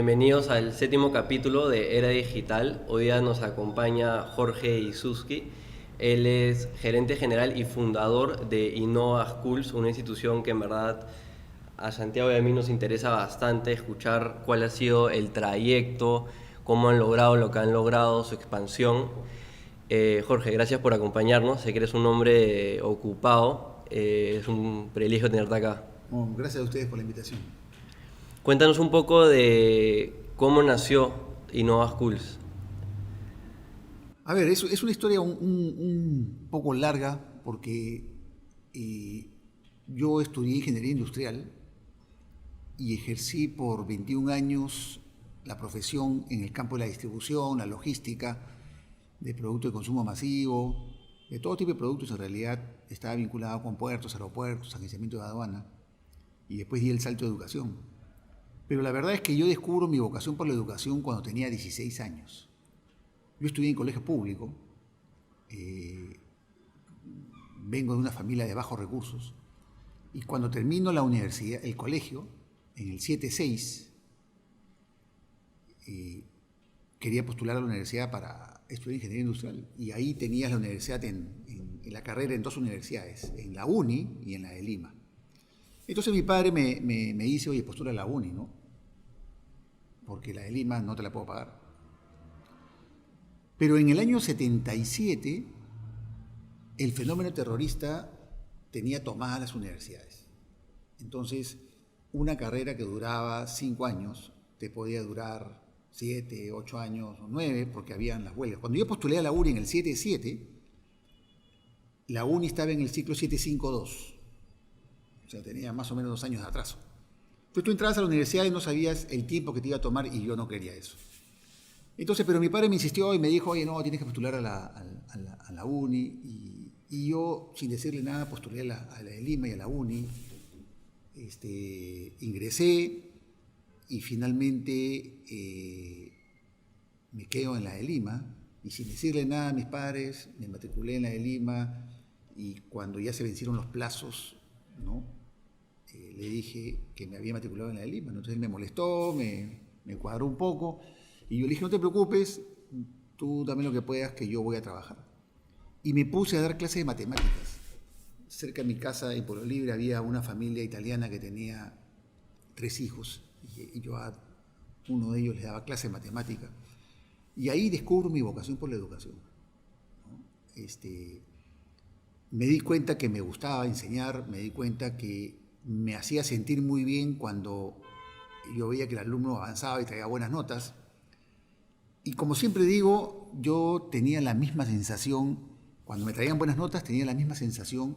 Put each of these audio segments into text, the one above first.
Bienvenidos al séptimo capítulo de Era Digital. Hoy día nos acompaña Jorge Isuski. Él es gerente general y fundador de Innova Schools, una institución que en verdad a Santiago y a mí nos interesa bastante escuchar cuál ha sido el trayecto, cómo han logrado lo que han logrado, su expansión. Jorge, gracias por acompañarnos. Sé que eres un hombre ocupado. Es un privilegio tenerte acá. Bueno, gracias a ustedes por la invitación. Cuéntanos un poco de cómo nació Innova Schools. A ver, es una historia un poco larga porque eh, yo estudié ingeniería industrial y ejercí por 21 años la profesión en el campo de la distribución, la logística, de productos de consumo masivo, de todo tipo de productos. En realidad estaba vinculado con puertos, aeropuertos, agenciamiento de aduana, y después di el salto de educación. Pero la verdad es que yo descubro mi vocación por la educación cuando tenía 16 años. Yo estudié en colegio público, eh, vengo de una familia de bajos recursos, y cuando termino la universidad, el colegio, en el 7-6, quería postular a la universidad para estudiar ingeniería industrial, y ahí tenías la universidad en la carrera en dos universidades, en la UNI y en la de Lima. Entonces mi padre me dice, oye, postula a la UNI, ¿no? Porque la de Lima no te la puedo pagar. Pero en el año 77, el fenómeno terrorista tenía tomadas las universidades. Entonces, una carrera que duraba 5 años, te podía durar 7, 8 años o 9, porque habían las huelgas. Cuando yo postulé a la UNI en el 77, la UNI estaba en el ciclo 752. O sea, tenía más o menos 2 años de atraso. Entonces tú entrabas a la universidad y no sabías el tiempo que te iba a tomar, y yo no quería eso. Entonces, pero mi padre me insistió y me dijo, oye, no, tienes que postular a la UNI. Y yo, sin decirle nada, postulé a la de Lima y a la UNI. Ingresé y finalmente me quedo en la de Lima. Y sin decirle nada a mis padres, me matriculé en la de Lima. Y cuando ya se vencieron los plazos, ¿no? Le dije que me había matriculado en la de Lima. Entonces él me molestó, me cuadró un poco. Y yo le dije, no te preocupes, tú dame lo que puedas, que yo voy a trabajar. Y me puse a dar clases de matemáticas. Cerca de mi casa, en Pueblo Libre, había una familia italiana que tenía 3 hijos. Y yo a uno de ellos le daba clases de matemáticas. Y ahí descubro mi vocación por la educación, ¿no? Me di cuenta que me gustaba enseñar, me di cuenta que me hacía sentir muy bien cuando yo veía que el alumno avanzaba y traía buenas notas. Y como siempre digo, yo tenía la misma sensación, cuando me traían buenas notas, tenía la misma sensación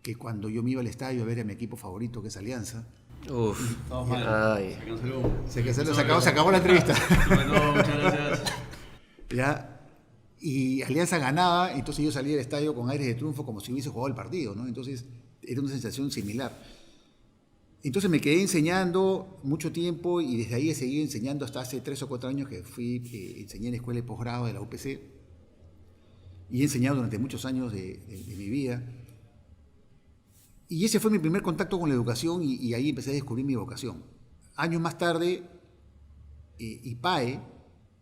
que cuando yo me iba al estadio a ver a mi equipo favorito, que es Alianza. Uf, Estamos mal. ay. Se acabó la entrevista. Bueno, muchas gracias. ¿Ya? Y Alianza ganaba, entonces yo salía del estadio con aires de triunfo como si hubiese jugado el partido, ¿no? Entonces era una sensación similar. Entonces me quedé enseñando mucho tiempo y desde ahí he seguido enseñando hasta hace 3 o 4 años que enseñé en escuela de posgrado de la UPC, y he enseñado durante muchos años de mi vida. Y ese fue mi primer contacto con la educación, y ahí empecé a descubrir mi vocación. Años más tarde, IPAE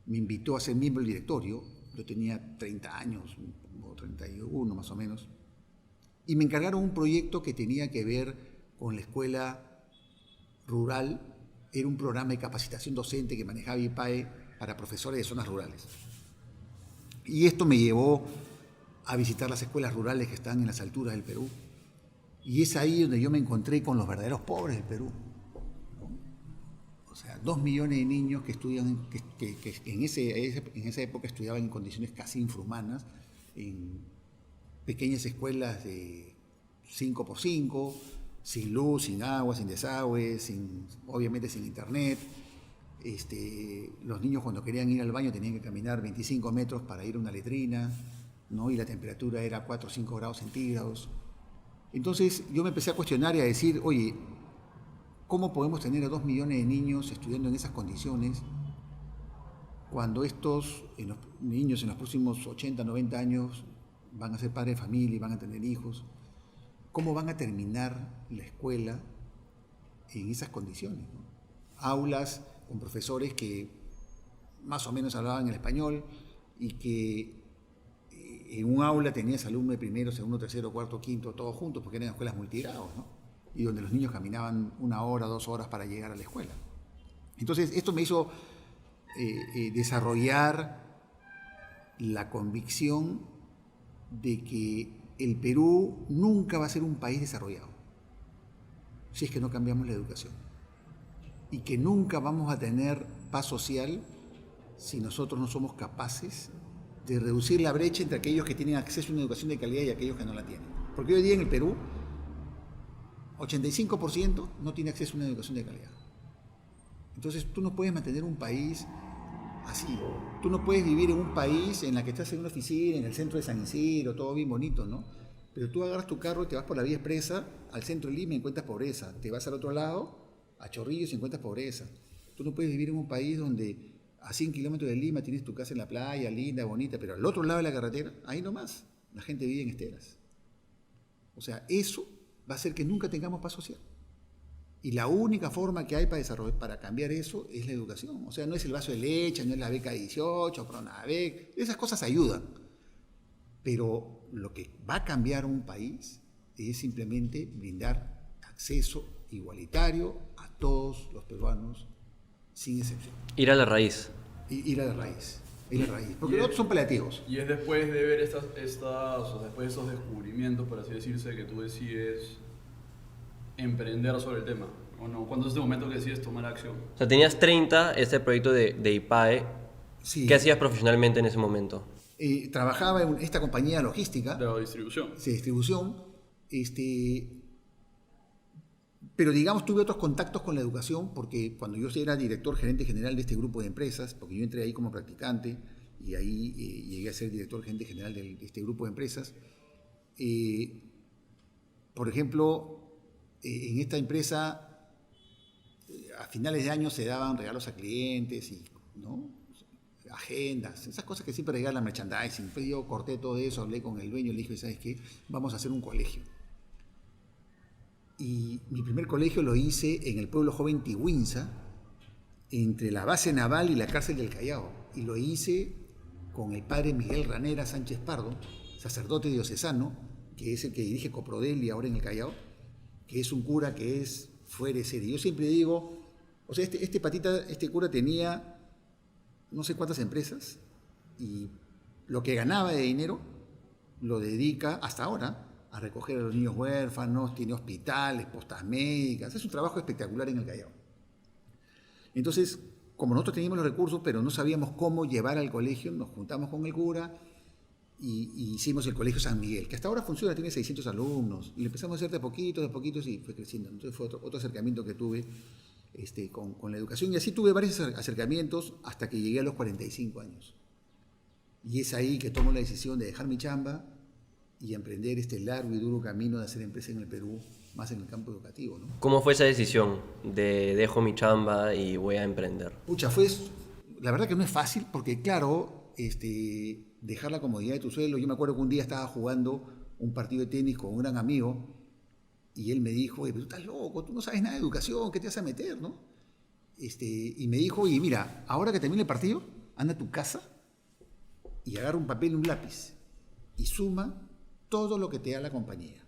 me invitó a ser miembro del directorio. Yo tenía 30 años, o 31 más o menos, y me encargaron un proyecto que tenía que ver con la escuela rural. Era un programa de capacitación docente que manejaba IPAE para profesores de zonas rurales. Y esto me llevó a visitar las escuelas rurales que están en las alturas del Perú. Y es ahí donde yo me encontré con los verdaderos pobres del Perú, ¿no? O sea, 2 millones de niños que estudian, que en esa época estudiaban en condiciones casi infrahumanas, en pequeñas escuelas de 5x5, sin luz, sin agua, sin desagüe, obviamente sin internet. Los niños, cuando querían ir al baño, tenían que caminar 25 metros para ir a una letrina, ¿no? Y la temperatura era 4 o 5 grados centígrados. Entonces yo me empecé a cuestionar y a decir, oye, ¿cómo podemos tener a 2 millones de niños estudiando en esas condiciones cuando estos niños en los próximos 80, 90 años van a ser padres de familia y van a tener hijos? ¿Cómo van a terminar la escuela en esas condiciones, ¿no? Aulas con profesores que más o menos hablaban el español y que en un aula tenías alumnos de primero, segundo, tercero, cuarto, quinto, todos juntos, porque eran escuelas multigrados, ¿no? Y donde los niños caminaban 1 hora, 2 horas para llegar a la escuela. Entonces, esto me hizo desarrollar la convicción de que el Perú nunca va a ser un país desarrollado si es que no cambiamos la educación. Y que nunca vamos a tener paz social si nosotros no somos capaces de reducir la brecha entre aquellos que tienen acceso a una educación de calidad y aquellos que no la tienen. Porque hoy día en el Perú, 85% no tiene acceso a una educación de calidad. Entonces tú no puedes mantener un país así. Tú no puedes vivir en un país en la que estás en una oficina, en el centro de San Isidro, todo bien bonito, ¿no? Pero tú agarras tu carro y te vas por la vía expresa al centro de Lima y encuentras pobreza. Te vas al otro lado, a Chorrillos, y encuentras pobreza. Tú no puedes vivir en un país donde a 100 kilómetros de Lima tienes tu casa en la playa, linda, bonita, pero al otro lado de la carretera, ahí nomás, la gente vive en esteras. O sea, eso va a hacer que nunca tengamos paz social. Y la única forma que hay para cambiar eso es la educación. O sea, no es el vaso de leche, no es la beca 18, Pronavec, esas cosas ayudan. Pero lo que va a cambiar un país es simplemente brindar acceso igualitario a todos los peruanos, sin excepción. Ir a la raíz. Ir a la raíz. Ir a la raíz. Porque los otros son paliativos. Y es después de ver o después de estos descubrimientos, por así decirse, que tú decides emprender sobre el tema. ¿O no? ¿Cuándo es este momento que decides tomar acción? O sea, tenías 30, este proyecto de IPAE. Sí. ¿Qué hacías profesionalmente en ese momento? Trabajaba en esta compañía logística. De la distribución. Sí, distribución. Pero digamos, tuve otros contactos con la educación, porque cuando yo era director gerente general de este grupo de empresas, porque yo entré ahí como practicante y ahí llegué a ser director gerente general de este grupo de empresas, por ejemplo, en esta empresa a finales de año se daban regalos a clientes y, ¿no?, agendas, esas cosas que siempre regalan merchandising. Entonces yo corté todo eso, hablé con el dueño y le dije, ¿sabes qué? Vamos a hacer un colegio. Y mi primer colegio lo hice en el pueblo joven Tihuinza, entre la base naval y la cárcel del Callao. Y lo hice con el padre Miguel Ranera Sánchez Pardo, sacerdote diocesano, que es el que dirige Coprodeli ahora en el Callao, que es un cura que es fuera de serie. Yo siempre digo, o sea, este cura tenía no sé cuántas empresas y lo que ganaba de dinero lo dedica hasta ahora a recoger a los niños huérfanos, tiene hospitales, postas médicas, es un trabajo espectacular en el Callao. Entonces, como nosotros teníamos los recursos, pero no sabíamos cómo llevar al colegio, nos juntamos con el cura y hicimos el Colegio San Miguel, que hasta ahora funciona, tiene 600 alumnos, y lo empezamos a hacer de poquitos y fue creciendo. Entonces fue otro acercamiento que tuve con la educación, y así tuve varios acercamientos hasta que llegué a los 45 años. Y es ahí que tomo la decisión de dejar mi chamba y emprender este largo y duro camino de hacer empresa en el Perú, más en el campo educativo, ¿no? ¿Cómo fue esa decisión de dejo mi chamba y voy a emprender? Pucha, la verdad que no es fácil, porque claro, dejar la comodidad de tu suelo. Yo me acuerdo que un día estaba jugando un partido de tenis con un gran amigo y él me dijo, oye, pero tú estás loco, tú no sabes nada de educación, ¿qué te vas a meter, no? Y me dijo, oye, mira, ahora que termine el partido, anda a tu casa y agarra un papel y un lápiz y suma todo lo que te da la compañía.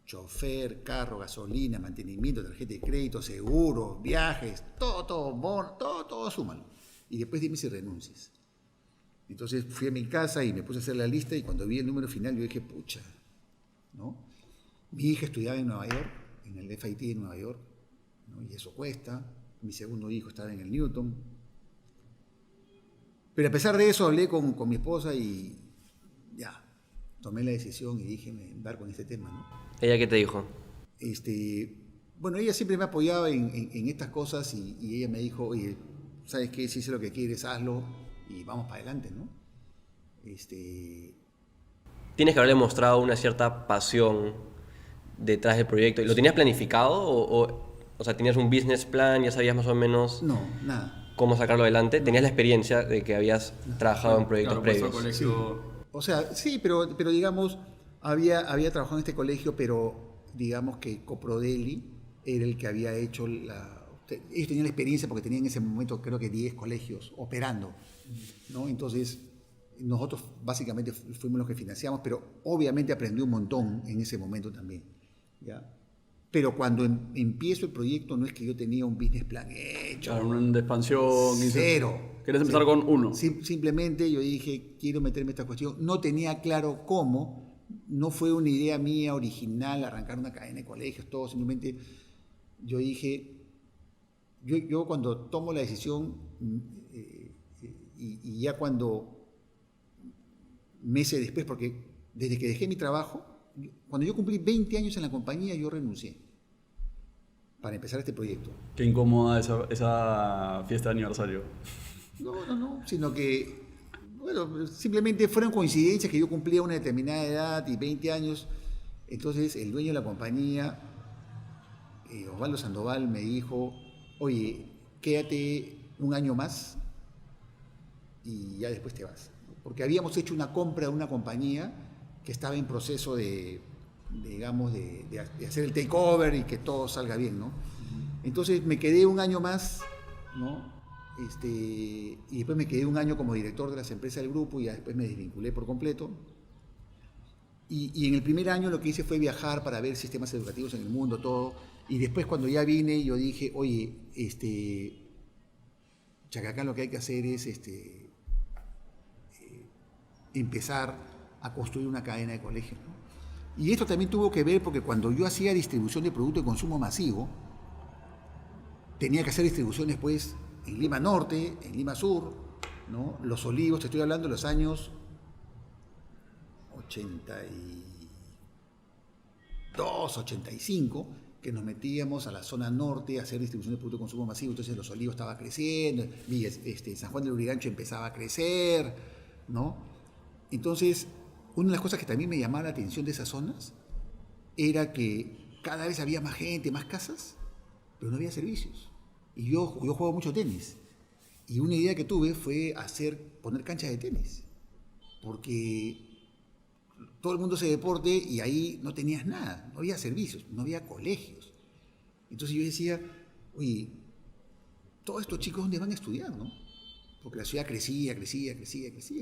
Chofer, carro, gasolina, mantenimiento, tarjeta de crédito, seguros, viajes, todo, bono, todo súmalo. Y después dime si renuncias. Entonces fui a mi casa y me puse a hacer la lista, y cuando vi el número final yo dije, pucha, ¿no? Mi hija estudiaba en Nueva York, en el FIT de Nueva York, ¿no? Y eso cuesta. Mi segundo hijo estaba en el Newton. Pero a pesar de eso hablé con mi esposa y ya, tomé la decisión y dije, me embarco en este tema, ¿no? ¿Ella qué te dijo? Bueno, ella siempre me ha apoyado en estas cosas, y ella me dijo, oye, ¿sabes qué? Si es lo que quieres, hazlo y vamos para adelante, ¿no? Tienes que haberle mostrado una cierta pasión detrás del proyecto. ¿Lo tenías planificado o sea, tenías un business plan, ya sabías más o menos No, nada. cómo sacarlo adelante? ¿Tenías la experiencia de que habías trabajado en proyectos previos? Colegio... Sí. O sea, sí, pero digamos, había trabajado en este colegio, pero digamos que Coprodeli era el que había hecho ellos tenían la experiencia porque tenían en ese momento creo que 10 colegios operando, ¿no? Entonces nosotros básicamente fuimos los que financiamos, pero obviamente aprendí un montón en ese momento también, ¿ya? Pero cuando empiezo el proyecto no es que yo tenía un business plan hecho. Claro, una expansión. Cero. ¿Querés empezar con uno? Simplemente yo dije, quiero meterme en esta cuestión. No tenía claro cómo, no fue una idea mía original arrancar una cadena de colegios, todo. Simplemente yo dije, yo cuando tomo la decisión y ya cuando meses después, porque desde que dejé mi trabajo, cuando yo cumplí 20 años en la compañía, yo renuncié para empezar este proyecto. Qué incómoda esa fiesta de aniversario. No, sino que, bueno, simplemente fueron coincidencias que yo cumplía una determinada edad y 20 años. Entonces el dueño de la compañía, Osvaldo Sandoval, me dijo, oye, quédate un año más y ya después te vas. Porque habíamos hecho una compra de una compañía que estaba en proceso de hacer el takeover y que todo salga bien, ¿no? Entonces me quedé un año más, ¿no? Y después me quedé un año como director de las empresas del grupo y ya después me desvinculé por completo. Y en el primer año lo que hice fue viajar para ver sistemas educativos en el mundo, todo. Y después cuando ya vine, yo dije, oye, Chacacán lo que hay que hacer es empezar a construir una cadena de colegios, ¿no? Y esto también tuvo que ver porque cuando yo hacía distribución de productos de consumo masivo, tenía que hacer distribuciones pues en Lima Norte, en Lima Sur, ¿no? Los Olivos, te estoy hablando de los años 82, 85, que nos metíamos a la zona norte a hacer distribución de productos de consumo masivo. Entonces Los Olivos estaba creciendo, San Juan del Lurigancho empezaba a crecer, ¿no? Entonces, una de las cosas que también me llamaba la atención de esas zonas era que cada vez había más gente, más casas, pero no había servicios. Y yo juego mucho tenis. Y una idea que tuve fue poner canchas de tenis. Porque todo el mundo hace deporte y ahí no tenías nada, no había servicios, no había colegios. Entonces yo decía, oye, todos estos chicos, ¿dónde van a estudiar, no? Porque la ciudad crecía,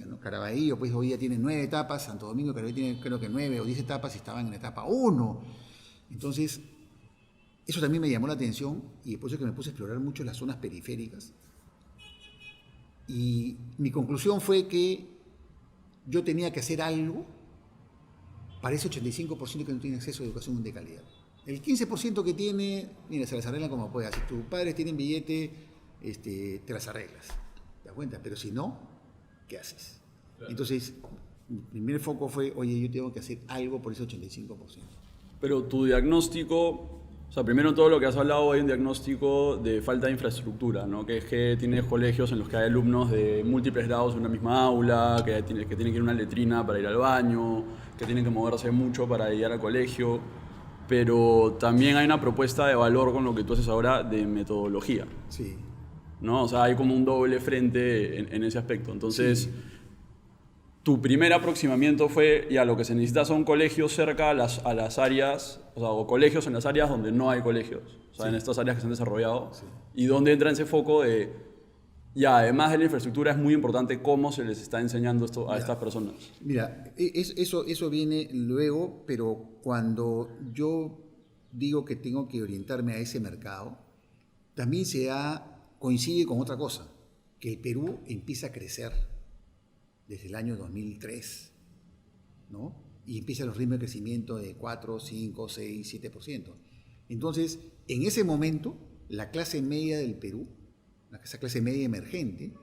¿no? Caraballo, pues hoy día tiene 9 etapas, Santo Domingo, Caraballo tiene creo que 9 o 10 etapas y estaban en la etapa 1. Entonces, eso también me llamó la atención y después es que me puse a explorar mucho las zonas periféricas. Y mi conclusión fue que yo tenía que hacer algo para ese 85% que no tiene acceso a educación de calidad. El 15% que tiene, mira, se las arreglan como pueda. Si tus padres tienen billete, te las arreglas. ¿Te das cuenta? Pero si no, ¿qué haces? Claro. Entonces, mi primer foco fue, oye, yo tengo que hacer algo por ese 85%. Pero tu diagnóstico, o sea, primero todo lo que has hablado, hay un diagnóstico de falta de infraestructura, ¿no? Que es que tienes colegios en los que hay alumnos de múltiples grados en una misma aula, que tienen que ir a una letrina para ir al baño, que tienen que moverse mucho para ir al colegio, pero también hay una propuesta de valor con lo que tú haces ahora de metodología. Sí. ¿No? O sea, hay como un doble frente en ese aspecto. Entonces, sí. Tu primer aproximamiento fue, ya lo que se necesita son colegios cerca a las áreas, o sea, o colegios en las áreas donde no hay colegios, o sea, sí. En estas áreas que se han desarrollado, sí. Y donde entra ese foco de, ya, además de la infraestructura, es muy importante cómo se les está enseñando esto a estas personas. Mira, eso viene luego, pero cuando yo digo que tengo que orientarme a ese mercado, también coincide con otra cosa, que el Perú empieza a crecer desde el año 2003, ¿no? Y empiezan los ritmos de crecimiento de 4, 5, 6, 7%. Entonces, en ese momento, la clase media del Perú, esa clase media emergente,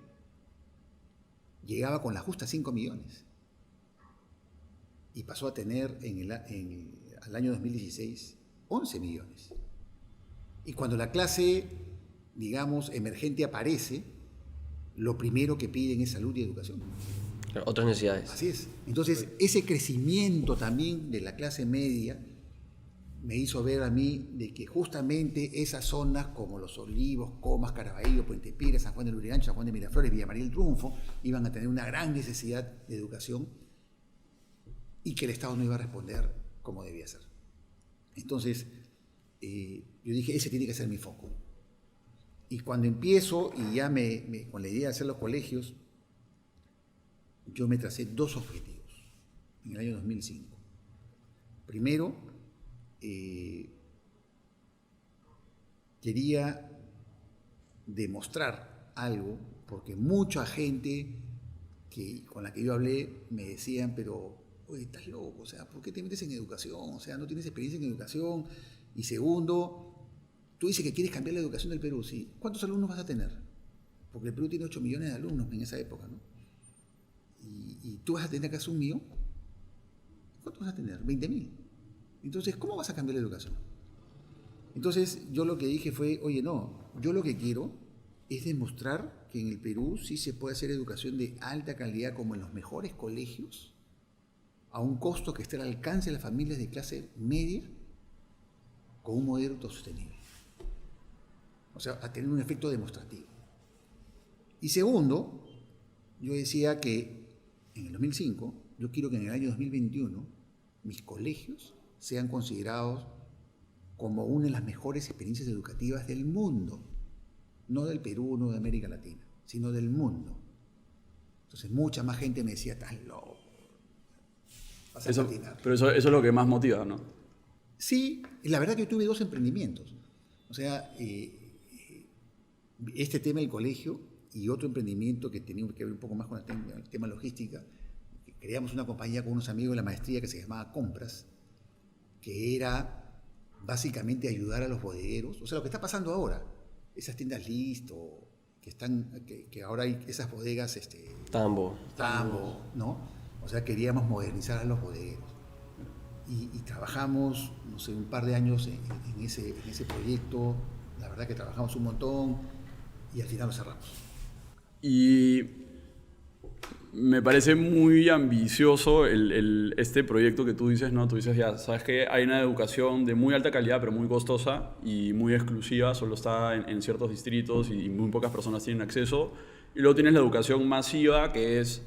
llegaba con la justa 5 millones. Y pasó a tener al año 2016 11 millones. Y cuando la clase, digamos, emergente aparece, lo primero que piden es salud y educación. Otras necesidades. Así es. Entonces, ese crecimiento también de la clase media me hizo ver a mí de que justamente esas zonas como Los Olivos, Comas, Caraballo, Puente Piedra, San Juan del Lurigancho, San Juan de Miraflores, Villa María del Triunfo, iban a tener una gran necesidad de educación y que el Estado no iba a responder como debía ser. Entonces, yo dije, ese tiene que ser mi foco. Y cuando empiezo, y ya con la idea de hacer los colegios, yo me tracé 2 objetivos en el año 2005. Primero, quería demostrar algo, porque mucha gente con la que yo hablé me decían, pero, oye, estás loco, o sea, ¿por qué te metes en educación? O sea, no tienes experiencia en educación. Y segundo, tú dices que quieres cambiar la educación del Perú, ¿sí? ¿Cuántos alumnos vas a tener? Porque el Perú tiene 8 millones de alumnos en esa época, ¿no? Y tú vas a tener acá 1 millón. ¿Cuántos vas a tener? 20.000. Entonces, ¿cómo vas a cambiar la educación? Entonces, yo lo que dije fue, oye, no, yo lo que quiero es demostrar que en el Perú sí se puede hacer educación de alta calidad como en los mejores colegios, a un costo que esté al alcance de las familias de clase media, con un modelo autosostenible. O sea, a tener un efecto demostrativo. Y segundo, yo decía que en el 2005, yo quiero que en el año 2021 mis colegios sean considerados como una de las mejores experiencias educativas del mundo. No del Perú, no de América Latina, sino del mundo. Entonces mucha más gente me decía, estás loco. Vas a patinar. Pero eso es lo que más motiva, ¿no? Sí, la verdad que yo tuve 2 emprendimientos. O sea, este tema del colegio y otro emprendimiento que tenía que ver un poco más con el tema logística. Creamos una compañía con unos amigos de la maestría que se llamaba Compras, que era básicamente ayudar a los bodegueros. O sea, lo que está pasando ahora, esas tiendas Listo, que ahora hay esas bodegas, Tambo, ¿no? O sea, queríamos modernizar a los bodegueros. Y trabajamos, no sé, un par de años en ese proyecto. La verdad que trabajamos un montón y al final lo cerramos. Y me parece muy ambicioso este proyecto que tú dices, ¿no? Tú dices, ya, sabes que hay una educación de muy alta calidad, pero muy costosa y muy exclusiva, solo está en ciertos distritos y muy pocas personas tienen acceso. Y luego tienes la educación masiva, que es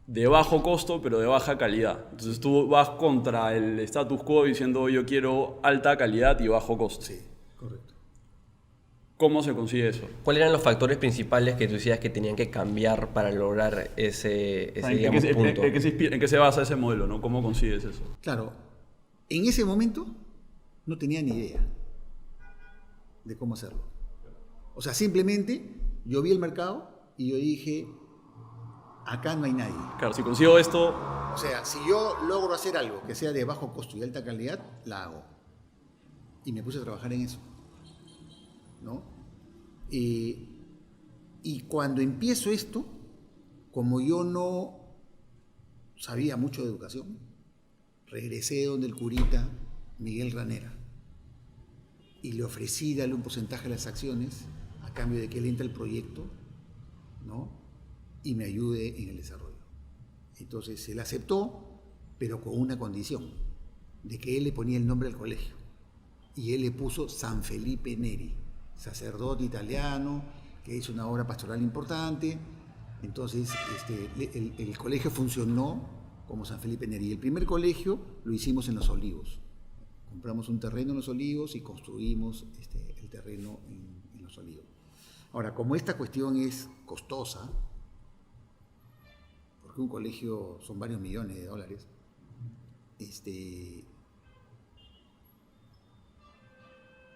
de bajo costo, pero de baja calidad. Entonces tú vas contra el status quo diciendo, yo quiero alta calidad y bajo costo. Sí, correcto. ¿Cómo se consigue eso? ¿cuáles eran los factores principales que tú decías que tenían que cambiar para lograr ese digamos, punto? ¿En qué se basa ese modelo, ¿no? ¿Cómo consigues eso? Claro, en ese momento no tenía ni idea de cómo hacerlo. O sea, simplemente yo vi el mercado y yo dije, acá no hay nadie. Claro, si consigo esto... O sea, si yo logro hacer algo que sea de bajo costo y alta calidad, la hago. Y me puse a trabajar en eso, ¿no? Y cuando empiezo esto, como yo no sabía mucho de educación, regresé donde el curita Miguel Ranera y le ofrecí darle un porcentaje de las acciones a cambio de que él entre al proyecto, ¿no? Y me ayude en el desarrollo. Entonces él aceptó, pero con una condición, de que él le ponía el nombre al colegio. Y él le puso San Felipe Neri, sacerdote italiano, que hizo una obra pastoral importante. Entonces el colegio funcionó como San Felipe Neri. El primer colegio lo hicimos en Los Olivos. Compramos un terreno en Los Olivos y construimos el terreno en Los Olivos. Ahora, como esta cuestión es costosa, porque un colegio son varios millones de dólares,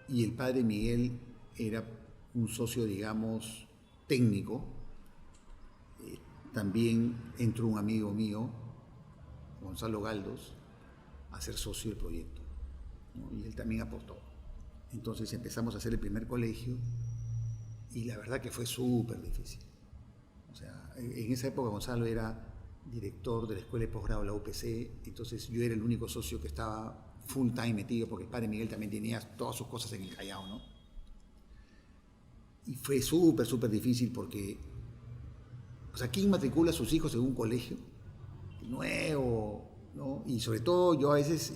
y el padre Miguel era un socio, digamos, técnico, también entró un amigo mío, Gonzalo Galdos, a ser socio del proyecto, ¿no? Y él también aportó. Entonces empezamos a hacer el primer colegio y la verdad que fue súper difícil. O sea, en esa época Gonzalo era director de la escuela de posgrado de la UPC, entonces yo era el único socio que estaba full time metido, porque el padre Miguel también tenía todas sus cosas en el Callao, ¿no? Y fue súper difícil porque, o sea, ¿quién matricula a sus hijos en un colegio nuevo, ¿no? Y sobre todo yo a veces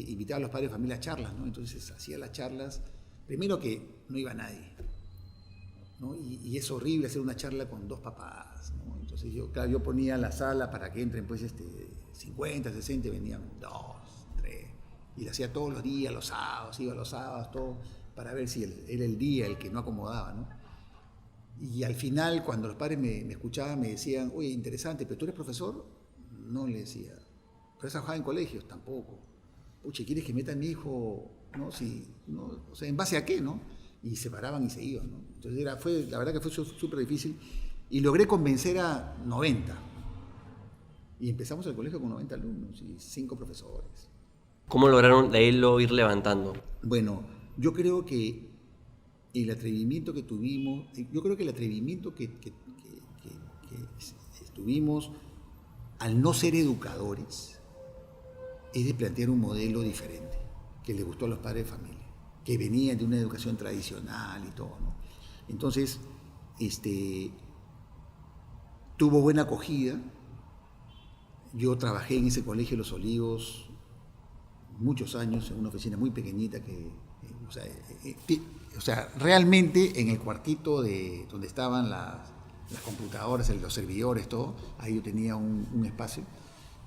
invitaba a los padres de familia a charlas, ¿no? Entonces hacía las charlas, primero que no iba nadie, ¿no? Y es horrible hacer una charla con 2 papás, ¿no? Entonces yo ponía la sala para que entren pues 50, 60, venían 2, 3, y lo hacía todos los días, los sábados, iba los sábados, todo, para ver si era el día el que no acomodaba, ¿no? Y al final, cuando los padres me escuchaban, me decían, oye, interesante, ¿pero tú eres profesor? No, le decía. ¿Pero has trabajado en colegios? Tampoco. Pucha, ¿quieres que meta a mi hijo? ¿No? Si, ¿no? O sea, ¿en base a qué? ¿No? Y se paraban y se iban, ¿no? Entonces la verdad que fue súper difícil. Y logré convencer a 90. Y empezamos el colegio con 90 alumnos y 5 profesores. ¿Cómo lograron de ahí lo ir levantando? Bueno, yo creo que el atrevimiento que tuvimos, que tuvimos al no ser educadores, es de plantear un modelo diferente, que le gustó a los padres de familia, que venían de una educación tradicional y todo, ¿no? Entonces, tuvo buena acogida. Yo trabajé en ese colegio Los Olivos muchos años, en una oficina muy pequeñita o sea, realmente en el cuartito donde estaban las computadoras, los servidores, todo, ahí yo tenía un espacio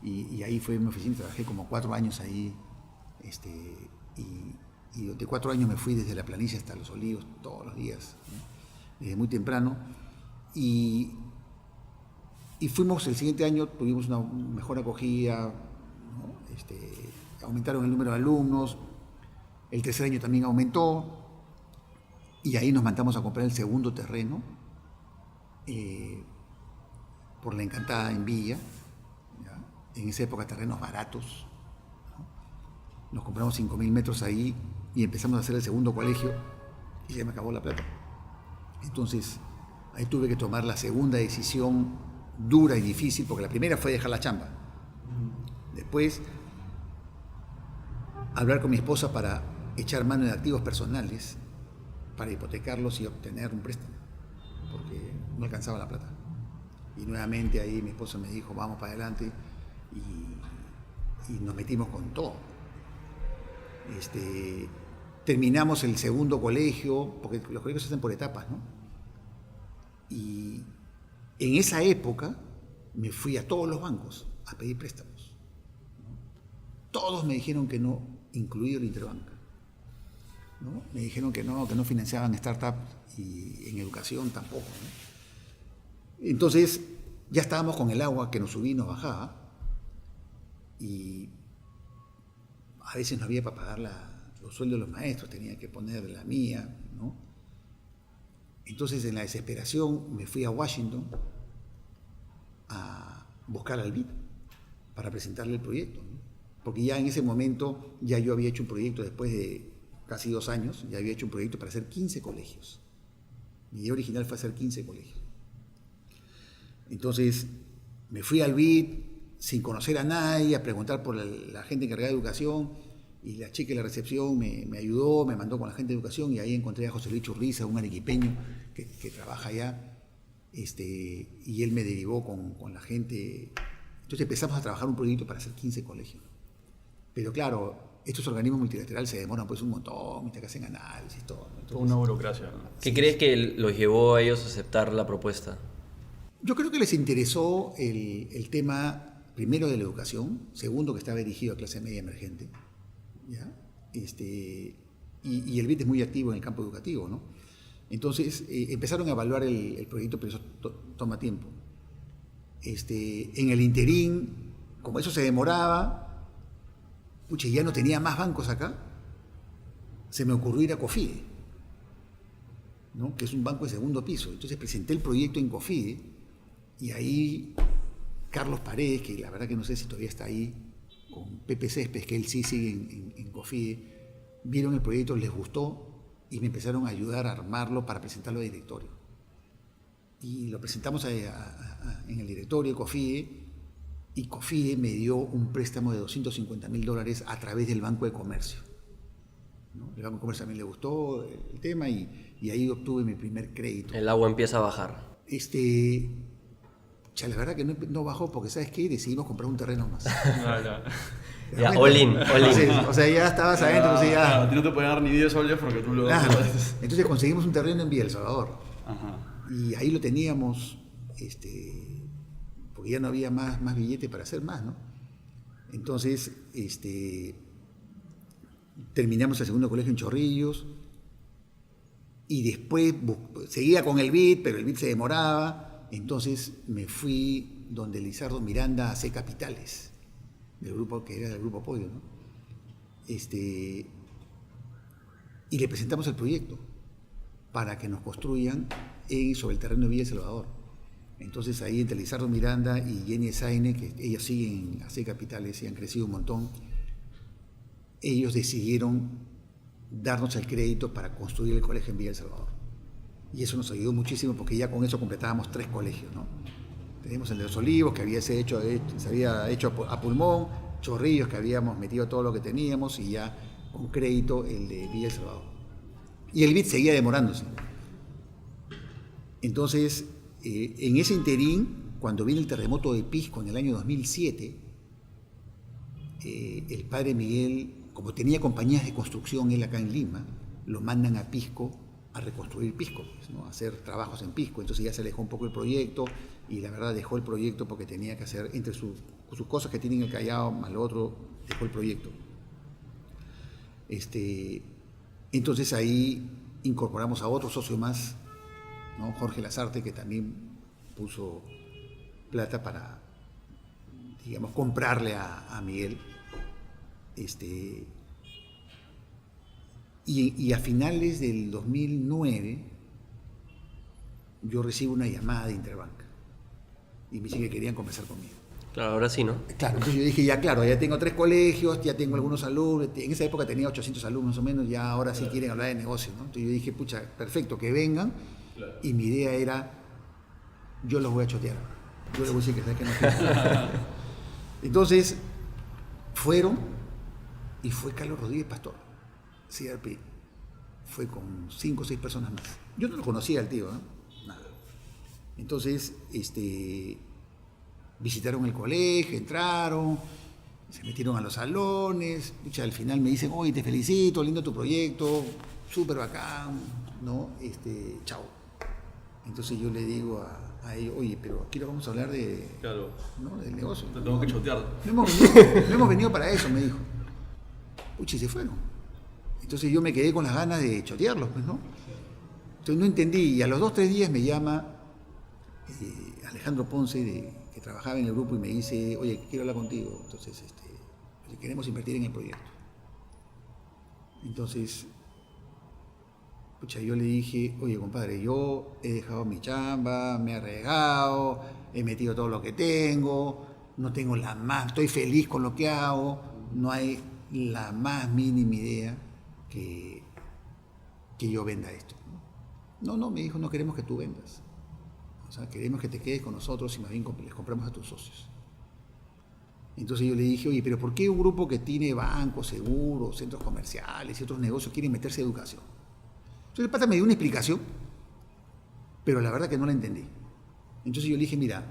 y ahí fue mi oficina, trabajé como 4 años ahí, y de 4 años me fui desde la planicie hasta Los Olivos todos los días, ¿no? Desde muy temprano, y fuimos, el siguiente año tuvimos una mejor acogida, ¿no? Aumentaron el número de alumnos, el tercer año también aumentó, y ahí nos mandamos a comprar el segundo terreno, por La Encantada en Villa, ¿ya? En esa época terrenos baratos, ¿no? Nos compramos 5.000 metros ahí y empezamos a hacer el segundo colegio y se me acabó la plata. Entonces ahí tuve que tomar la segunda decisión dura y difícil, porque la primera fue dejar la chamba. Después hablar con mi esposa para echar mano de activos personales, para hipotecarlos y obtener un préstamo, porque no alcanzaba la plata. Y nuevamente ahí mi esposa me dijo, vamos para adelante, y nos metimos con todo. Terminamos el segundo colegio, porque los colegios se hacen por etapas, ¿no? Y en esa época me fui a todos los bancos a pedir préstamos, ¿no? Todos me dijeron que no, incluido el Interbanca, ¿no? Me dijeron que no financiaban startups y en educación tampoco, ¿no? Entonces ya estábamos con el agua que nos subía y nos bajaba, y a veces no había para pagar los sueldos de los maestros, tenía que poner la mía, ¿no? Entonces, en la desesperación, me fui a Washington a buscar al BID para presentarle el proyecto, ¿no? Porque ya en ese momento, ya yo había hecho un proyecto después de casi 2 años, ya había hecho un proyecto para hacer 15 colegios. Mi idea original fue hacer 15 colegios. Entonces, me fui al BID sin conocer a nadie, a preguntar por la gente encargada de educación, y la chica de la recepción me ayudó, me mandó con la gente de educación, y ahí encontré a José Luis Churriza, un arequipeño que trabaja allá, y él me derivó con la gente. Entonces empezamos a trabajar un proyecto para hacer 15 colegios. Pero claro, estos organismos multilaterales se demoran pues un montón, que hacen análisis, todo, ¿no? Entonces, Toda una burocracia, ¿no? ¿Qué crees que los llevó a ellos a aceptar la propuesta? yo creo que les interesó el tema, primero, de la educación, segundo, que estaba dirigido a clase media emergente, ¿ya? Y el BID es muy activo en el campo educativo, ¿no? Entonces empezaron a evaluar el proyecto, pero eso toma tiempo. En el interín, como eso se demoraba, pucha, ya no tenía más bancos acá, se me ocurrió ir a COFIDE, ¿no? Que es un banco de segundo piso. Entonces presenté el proyecto en COFIDE, y ahí Carlos Paredes, que la verdad que no sé si todavía está ahí, con Pepe Céspedes, que él sí sigue en COFIDE, vieron el proyecto, les gustó y me empezaron a ayudar a armarlo para presentarlo a directorio. Y lo presentamos en el directorio de COFIDE, y COFIDE me dio un préstamo de $250.000 a través del Banco de Comercio, ¿no? El Banco de Comercio también le gustó el tema, y ahí obtuve mi primer crédito. El agua empieza a bajar. La verdad que no bajó, porque ¿sabes qué? Decidimos comprar un terreno más. Ya, all in. O sea, ya estabas adentro, entonces ya... Claro, a ti no te pueden dar ni 10 soles porque tú lo... Claro. Entonces conseguimos un terreno en Villa El Salvador. Ajá. Y ahí lo teníamos, porque ya no había más billete para hacer más, ¿no? Entonces, terminamos el segundo colegio en Chorrillos, y después seguía con el BID, pero el BID se demoraba. Entonces me fui donde Lizardo Miranda hace Capitales, del grupo que era del Grupo Apoyo, ¿no? Y le presentamos el proyecto para que nos construyan sobre el terreno de Villa El Salvador. Entonces ahí entre Lizardo Miranda y Jenny Saine, que ellos siguen hace Capitales y han crecido un montón, ellos decidieron darnos el crédito para construir el colegio en Villa El Salvador. Y eso nos ayudó muchísimo porque ya con eso completábamos 3 colegios, ¿no? Tenemos el de Los Olivos, que se había hecho a pulmón, Chorrillos, que habíamos metido todo lo que teníamos, y ya con crédito el de Villa El Salvador. Y el BID seguía demorándose. Entonces, en ese interín, cuando viene el terremoto de Pisco en el año 2007, el padre Miguel, como tenía compañías de construcción él acá en Lima, lo mandan a Pisco a reconstruir Pisco, pues, ¿no? A hacer trabajos en Pisco. Entonces ya se alejó un poco el proyecto, y la verdad dejó el proyecto porque tenía que hacer, entre sus cosas que tienen en el Callao más lo otro, dejó el proyecto. Entonces ahí incorporamos a otro socio más, ¿no? Jorge Lazarte, que también puso plata para, digamos, comprarle a Miguel. Y a finales del 2009 yo recibo una llamada de Interbank y me dicen que querían conversar conmigo. Claro, ahora sí, ¿no? Claro, entonces yo dije, ya claro, ya tengo 3 colegios, ya tengo algunos alumnos, en esa época tenía 800 alumnos más o menos, ya ahora sí quieren hablar de negocio, ¿no? Entonces yo dije, pucha, perfecto, que vengan, y mi idea era, yo los voy a chotear, yo les voy a decir que sabes que no quiero. Entonces, fueron, y fue Carlos Rodríguez Pastor, CRP, fue con 5 o 6 personas más. Yo no lo conocía al tío, ¿no? Nada. Entonces, visitaron el colegio, entraron, se metieron a los salones, pucha, al final me dicen, oye, te felicito, lindo tu proyecto, súper bacán, ¿no? Chao. Entonces yo le digo a ellos, oye, pero aquí lo vamos a hablar de, Claro, ¿no? Del negocio. te tengo que chotear. No hemos venido para eso, me dijo. Pucha, y se fueron. Entonces yo me quedé con las ganas de chotearlos, pues, ¿no? Entonces no entendí, y a los 2 o 3 días me llama Alejandro Ponce, que trabajaba en el grupo, y me dice, oye, quiero hablar contigo. Entonces, queremos invertir en el proyecto. Entonces, pucha, yo le dije, oye, compadre, yo he dejado mi chamba, me he arriesgado, he metido todo lo que tengo, no tengo la más, estoy feliz con lo que hago, no hay la más mínima idea que yo venda esto. No, me dijo, no queremos que tú vendas. O sea, queremos que te quedes con nosotros y más bien les compramos a tus socios. Entonces yo le dije, oye, pero ¿por qué un grupo que tiene bancos, seguros, centros comerciales y otros negocios quiere meterse en educación? Entonces el pata me dio una explicación, pero la verdad que no la entendí. Entonces yo le dije, mira,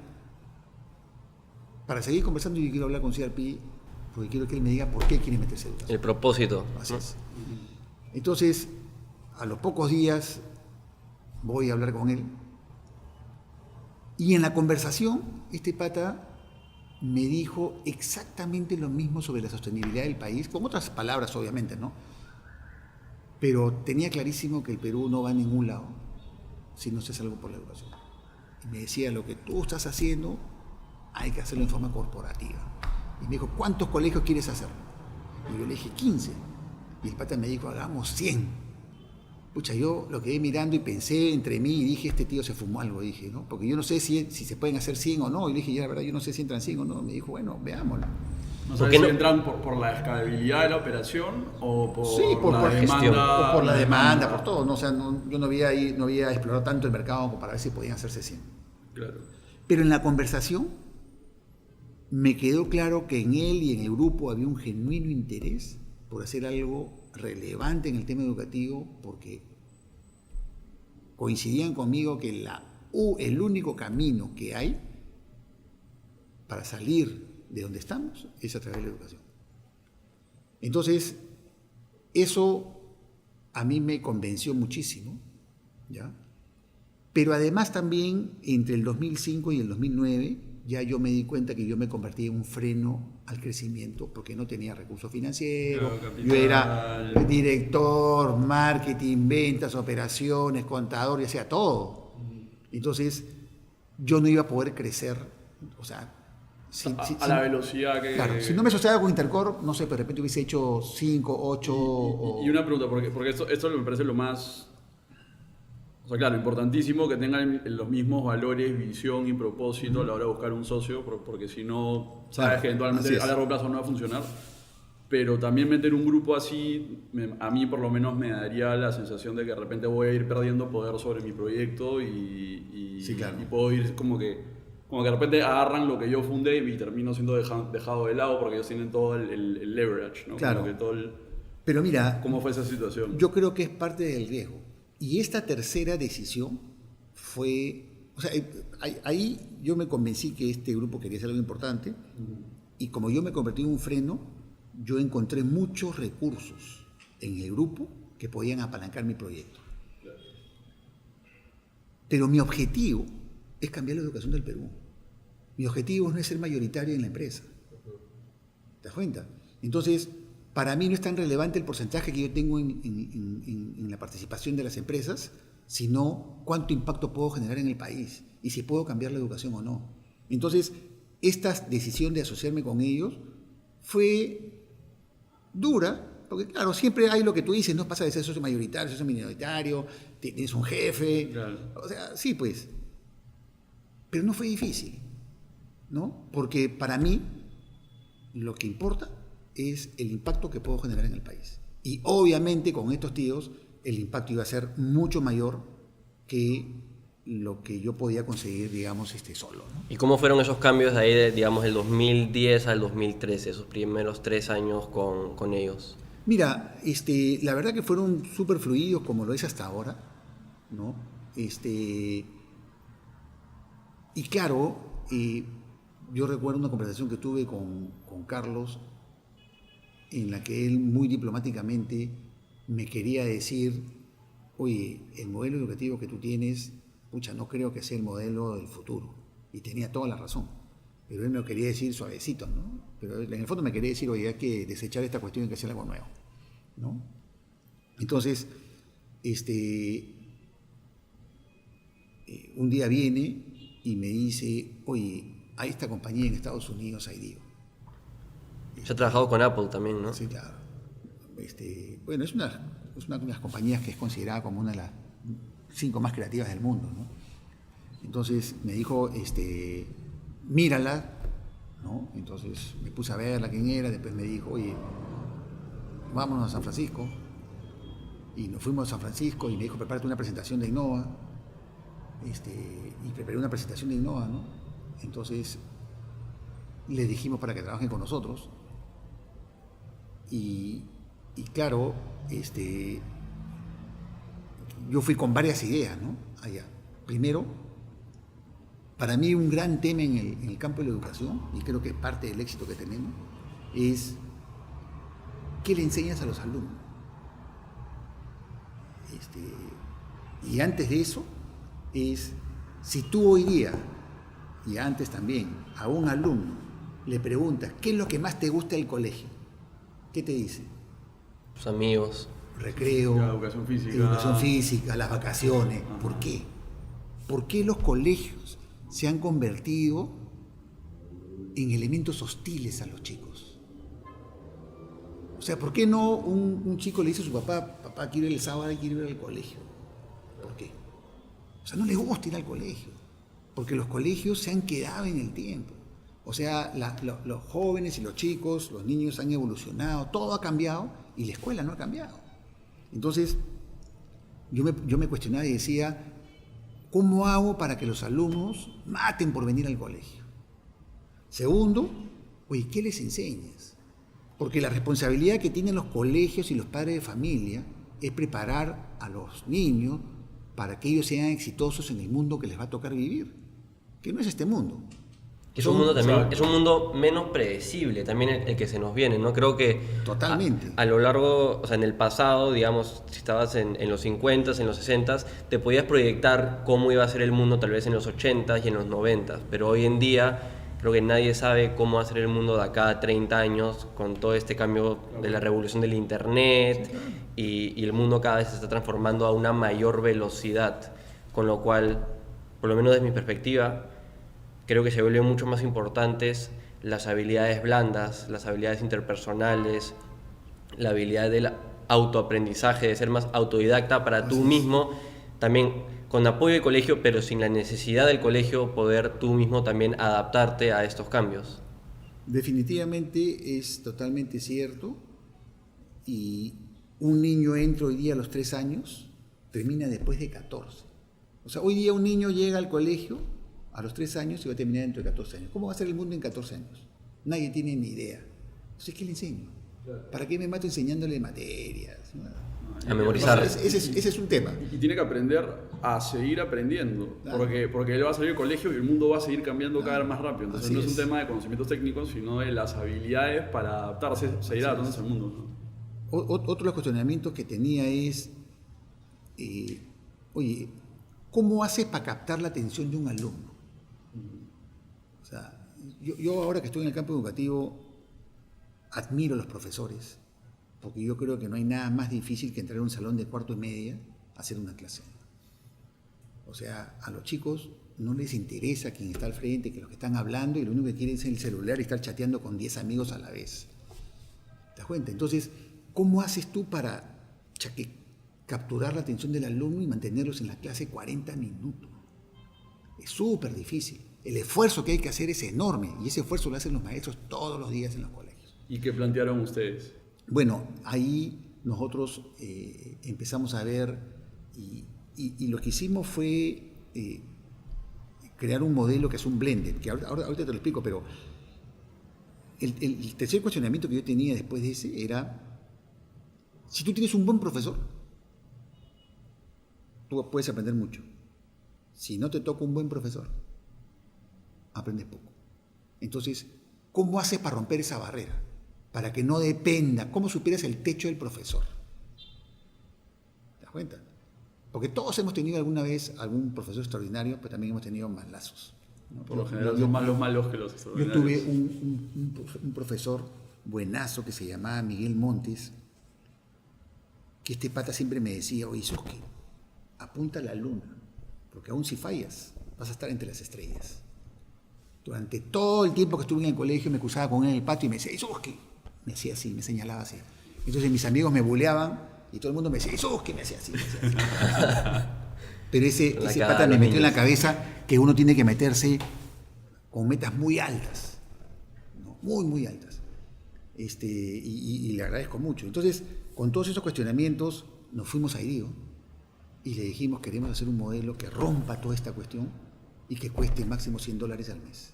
para seguir conversando yo quiero hablar con CRP porque quiero que él me diga por qué quiere meterse en educación. El propósito. Así es. Entonces, a los pocos días voy a hablar con él. Y en la conversación, este pata me dijo exactamente lo mismo sobre la sostenibilidad del país, con otras palabras obviamente, ¿no? Pero tenía clarísimo que el Perú no va a ningún lado si no se hace algo por la educación. Y me decía, lo que tú estás haciendo hay que hacerlo en forma corporativa. Y me dijo, ¿cuántos colegios quieres hacer? Y yo le dije, 15. Y el pata me dijo, hagamos 100. Pucha, yo lo quedé mirando y pensé entre mí y dije, este tío se fumó algo, dije, ¿no? Porque yo no sé si se pueden hacer 100 o no. Y le dije, ya la verdad, yo no sé si entran 100 o no. Me dijo, bueno, veámoslo. No sabes si entran por la escalabilidad de la operación o por la demanda. O por la demanda, por todo. ¿No? O sea, yo no había explorado tanto el mercado como para ver si podían hacerse 100. Claro. Pero en la conversación me quedó claro que en él y en el grupo había un genuino interés por hacer algo relevante en el tema educativo, porque coincidían conmigo que el único camino que hay para salir de donde estamos es a través de la educación. Entonces, eso a mí me convenció muchísimo, ¿ya? Pero además también, entre el 2005 y el 2009, ya yo me di cuenta que yo me convertí en un freno al crecimiento porque no tenía recursos financieros. Claro, Yo era director, marketing, ventas, operaciones, contador, y hacía todo. Entonces, yo no iba a poder crecer, o sea, a la velocidad que... Claro, si no me asociaba con Intercorp, no sé, pero de repente hubiese hecho 5, 8... Y una pregunta, porque esto me parece lo más... O sea, claro, importantísimo que tengan los mismos valores, visión y propósito a la hora de buscar un socio, porque si no, sabes que eventualmente a largo plazo no va a funcionar. Pero también meter un grupo así, a mí por lo menos me daría la sensación de que de repente voy a ir perdiendo poder sobre mi proyecto y puedo ir como que de repente agarran lo que yo fundé y termino siendo dejado de lado porque ellos tienen todo el leverage, ¿no? Claro. Como que todo Pero mira, ¿cómo fue esa situación? Yo creo que es parte del riesgo. Y esta tercera decisión fue... O sea, ahí yo me convencí que este grupo quería hacer algo importante y como yo me convertí en un freno, yo encontré muchos recursos en el grupo que podían apalancar mi proyecto. Pero mi objetivo es cambiar la educación del Perú. Mi objetivo no es ser mayoritario en la empresa. ¿Te das cuenta? Entonces, para mí no es tan relevante el porcentaje que yo tengo en la participación de las empresas, sino cuánto impacto puedo generar en el país y si puedo cambiar la educación o no. Entonces, esta decisión de asociarme con ellos fue dura, porque claro, siempre hay lo que tú dices, no pasa de ser socio mayoritario, socio minoritario, tienes un jefe, claro. O sea, sí pues, pero no fue difícil, ¿no? Porque para mí lo que importa es el impacto que puedo generar en el país. Y obviamente con estos tíos el impacto iba a ser mucho mayor que lo que yo podía conseguir, digamos, solo, ¿no? ¿Y cómo fueron esos cambios de ahí, digamos, del 2010 al 2013, esos primeros 3 años con ellos? Mira, la verdad que fueron súper fluidos como lo es hasta ahora, ¿no? Y claro, yo recuerdo una conversación que tuve con Carlos en la que él muy diplomáticamente me quería decir, oye, el modelo educativo que tú tienes, pucha, no creo que sea el modelo del futuro. Y tenía toda la razón. Pero él me lo quería decir suavecito, ¿no? Pero en el fondo me quería decir, oye, hay que desechar esta cuestión y hay que hacer algo nuevo, ¿no? Entonces, un día viene y me dice, oye, hay esta compañía en Estados Unidos, IDEO. Ya ha trabajado con Apple también, ¿no? Sí, claro. Bueno, es una de las compañías que es considerada como una de las 5 más creativas del mundo, ¿no? Entonces me dijo, mírala, ¿no? Entonces me puse a verla quién era, después me dijo, oye, vámonos a San Francisco. Y nos fuimos a San Francisco y me dijo, prepárate una presentación de Innova. Y preparé una presentación de Innova, ¿no? Entonces le dijimos para que trabajen con nosotros. Y claro, yo fui con varias ideas, ¿no? Allá. Primero, para mí un gran tema en el campo de la educación, y creo que es parte del éxito que tenemos, es ¿qué le enseñas a los alumnos? Y antes de eso, es si tú hoy día, y antes también, a un alumno le preguntas ¿qué es lo que más te gusta del colegio? ¿Qué te dice? Sus amigos. Recreo, la educación física, las vacaciones. ¿Por qué? ¿Por qué los colegios se han convertido en elementos hostiles a los chicos? O sea, ¿por qué no un chico le dice a su papá, papá, quiero ir el sábado y quiero ir al colegio? ¿Por qué? O sea, no les gusta ir al colegio, porque los colegios se han quedado en el tiempo. O sea, los jóvenes y los chicos, los niños han evolucionado, todo ha cambiado y la escuela no ha cambiado. Entonces, yo me cuestionaba y decía, ¿cómo hago para que los alumnos maten por venir al colegio? Segundo, oye, ¿qué les enseñas? Porque la responsabilidad que tienen los colegios y los padres de familia es preparar a los niños para que ellos sean exitosos en el mundo que les va a tocar vivir, que no es este mundo. Es un mundo también, es un mundo menos predecible también el que se nos viene, ¿no? Creo que totalmente. A lo largo, o sea, en el pasado, digamos, si estabas en los 50s, en los 60s, te podías proyectar cómo iba a ser el mundo tal vez en los 80s y en los 90s, pero hoy en día Creo que nadie sabe cómo va a ser el mundo de acá a 30 años con todo este cambio de la revolución del internet y el mundo cada vez se está transformando a una mayor velocidad, con lo cual, por lo menos desde mi perspectiva, creo que se vuelven mucho más importantes las habilidades blandas, las habilidades interpersonales, la habilidad del autoaprendizaje, de ser más autodidacta para tú mismo, también con apoyo del colegio, pero sin la necesidad del colegio, poder tú mismo también adaptarte a estos cambios. Definitivamente es totalmente cierto, y un niño entra hoy día a los 3 años, termina después de 14. O sea, hoy día un niño llega al colegio a los 3 años y va a terminar dentro de 14 años. ¿Cómo va a ser el mundo en 14 años? Nadie tiene ni idea. Entonces, ¿qué le enseño? ¿Para qué me mato enseñándole materias? A memorizar. Ese es un tema. Y tiene que aprender a seguir aprendiendo, Claro. porque él va a salir del colegio y el mundo va a seguir cambiando cada vez más rápido. Entonces Así no es un es. tema de conocimientos técnicos, sino de las habilidades para adaptarse, seguir adaptándose al mundo, ¿no? Otro de los cuestionamientos que tenía es, oye, ¿cómo haces para captar la atención de un alumno? O sea, yo ahora que estoy en el campo educativo, admiro a los profesores, porque yo creo que no hay nada más difícil que entrar a un salón de cuarto y media a hacer una clase. O sea, a los chicos no les interesa quién está al frente, que los que están hablando, y lo único que quieren es el celular y estar chateando con 10 amigos a la vez. ¿Te das cuenta? Entonces, ¿cómo haces tú para capturar la atención del alumno y mantenerlos en la clase 40 minutos? Es súper difícil. El esfuerzo que hay que hacer es enorme, y ese esfuerzo lo hacen los maestros todos los días en los colegios. ¿Y qué plantearon ustedes? Bueno, ahí nosotros empezamos a ver, y lo que hicimos fue crear un modelo que es un blended, que ahorita te lo explico, pero el tercer cuestionamiento que yo tenía después de ese era, si tú tienes un buen profesor, tú puedes aprender mucho. Si no te toca un buen profesor, aprendes poco. Entonces, ¿cómo haces para romper esa barrera? Para que no dependa, ¿cómo superas el techo del profesor? ¿Te das cuenta? Porque todos hemos tenido alguna vez algún profesor extraordinario, pero también hemos tenido malazos, ¿no? Por lo general son más los malos que los Yo extraordinarios. tuve un profesor buenazo que se llamaba Miguel Montes, que este pata siempre me decía, oye, Suski, apunta a la luna, porque aún si fallas, vas a estar entre las estrellas. Durante todo el tiempo que estuve en el colegio me cruzaba con él en el patio y me decía, Suski, me hacía así, me señalaba así. Entonces mis amigos me buleaban y todo el mundo me decía, Suski, me hacía así, me hacía así. Pero ese pata me metió en la cabeza que uno tiene que meterse con metas muy altas, ¿no? Muy, muy altas. Y le agradezco mucho. Entonces, con todos esos cuestionamientos, nos fuimos a IDEO y le dijimos, queremos hacer un modelo que rompa toda esta cuestión y que cueste máximo $100 al mes.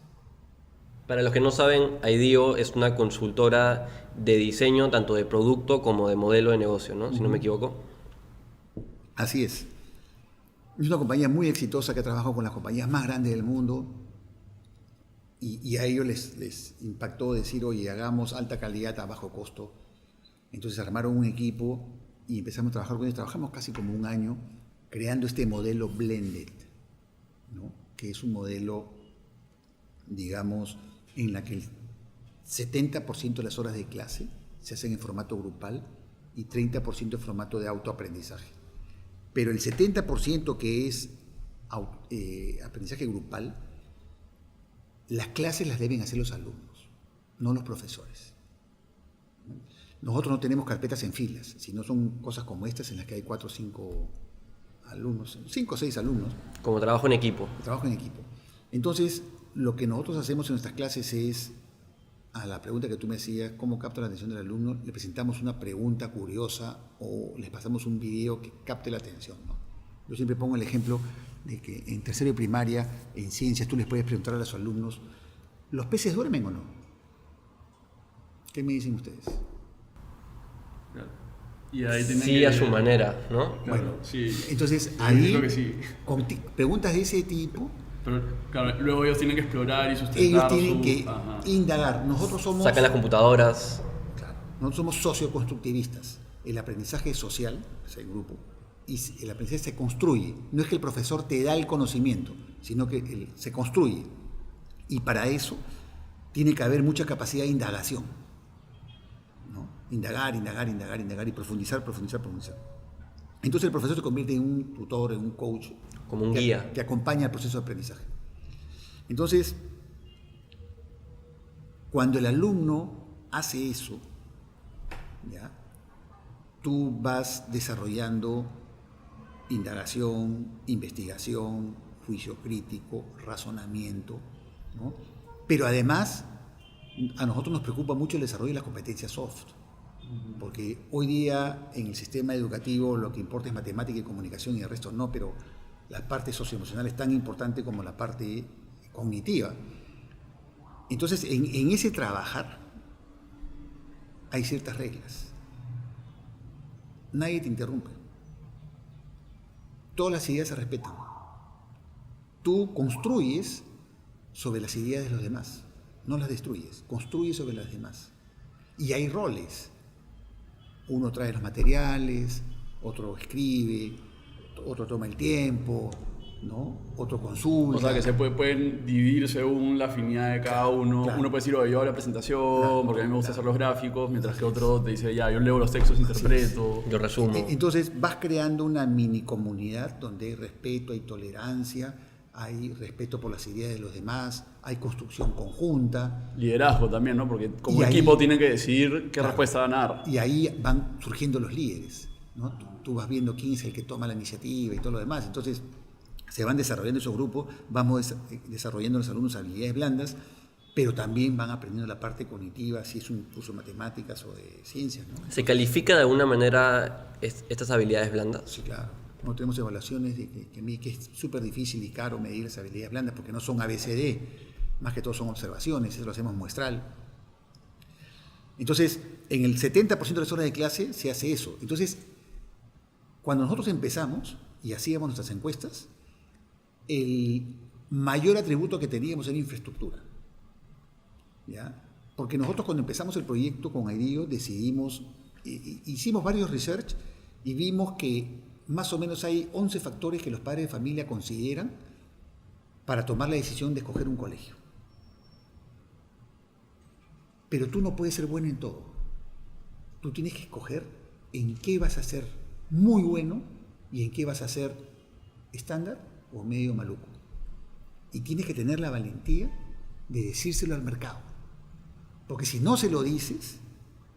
Para los que no saben, IDEO es una consultora de diseño tanto de producto como de modelo de negocio, ¿no? Si no me equivoco. Así es. Es una compañía muy exitosa que ha trabajado con las compañías más grandes del mundo, y a ellos les impactó decir, oye, hagamos alta calidad a bajo costo. Entonces armaron un equipo y empezamos a trabajar con ellos. Trabajamos casi como un año creando este modelo blended, ¿no? Que es un modelo, digamos, en la que el 70% de las horas de clase se hacen en formato grupal y 30% en formato de autoaprendizaje. Pero el 70% que es aprendizaje grupal, las clases las deben hacer los alumnos, no los profesores. Nosotros no tenemos carpetas en filas, sino son cosas como estas en las que hay 4 o 5 alumnos, 5 o 6 alumnos. Como trabajo en equipo. Trabajo en equipo. Entonces, lo que nosotros hacemos en nuestras clases es, a la pregunta que tú me decías, ¿cómo capta la atención del alumno? Le presentamos una pregunta curiosa o les pasamos un video que capte la atención, ¿no? Yo siempre pongo el ejemplo de que en tercero de primaria, en ciencias, tú les puedes preguntar a los alumnos, ¿los peces duermen o no? ¿Qué me dicen ustedes? Claro. Y ahí tienen Sí, que... a su manera, ¿no? Claro, Bueno, sí. Entonces, Yo ahí, creo que sí. con preguntas de ese tipo, Pero claro, luego ellos tienen que explorar y sustentar ellos tienen su... que Ajá. indagar. Nosotros somos... Sacan las computadoras. Claro. Nosotros somos socioconstructivistas. El aprendizaje es social, es el grupo, y el aprendizaje se construye. No es que el profesor te da el conocimiento, sino que se construye. Y para eso tiene que haber mucha capacidad de indagación, ¿no? Indagar y profundizar. Entonces el profesor se convierte en un tutor, en un coach. Como un guía. Que acompaña el proceso de aprendizaje. Entonces, cuando el alumno hace eso, ¿ya?, tú vas desarrollando indagación, investigación, juicio crítico, razonamiento, ¿no? Pero además, a nosotros nos preocupa mucho el desarrollo de las competencias soft, porque hoy día en el sistema educativo lo que importa es matemática y comunicación y el resto no, pero la parte socioemocional es tan importante como la parte cognitiva. Entonces, en ese trabajar hay ciertas reglas. Nadie te interrumpe. Todas las ideas se respetan. Tú construyes sobre las ideas de los demás, no las destruyes, construyes sobre las demás. Y hay roles. Uno trae los materiales, otro escribe, otro toma el tiempo, ¿no? Otro consulta. O sea, que se pueden dividir según la afinidad de cada uno. Claro. Uno puede decir, oye, yo hago la presentación, porque a mí me gusta hacer los gráficos, mientras que otro te dice, ya, yo leo los textos, interpreto. Yo resumo. Entonces vas creando una mini comunidad donde hay respeto, hay tolerancia, hay respeto por las ideas de los demás, hay construcción conjunta. Liderazgo también, ¿no? Porque como equipo tienen que decidir qué respuesta van a dar. Y ahí van surgiendo los líderes, ¿no? Tú vas viendo quién es el que toma la iniciativa y todo lo demás. Entonces se van desarrollando esos grupos, vamos desarrollando los alumnos habilidades blandas, pero también van aprendiendo la parte cognitiva, si es un curso de matemáticas o de ciencias, ¿no? ¿Se califica de alguna manera estas habilidades blandas? Sí, claro. No tenemos evaluaciones que es súper difícil y caro medir las habilidades blandas porque no son ABCD, más que todo son observaciones, eso lo hacemos muestral. Entonces, en el 70% de las horas de clase se hace eso. Entonces, cuando nosotros empezamos y hacíamos nuestras encuestas, el mayor atributo que teníamos era infraestructura, ¿ya? Porque nosotros cuando empezamos el proyecto con IDEO decidimos, hicimos varios research y vimos que más o menos hay 11 factores que los padres de familia consideran para tomar la decisión de escoger un colegio. Pero tú no puedes ser bueno en todo. Tú tienes que escoger en qué vas a ser muy bueno y en qué vas a ser estándar o medio maluco. Y tienes que tener la valentía de decírselo al mercado. Porque si no se lo dices,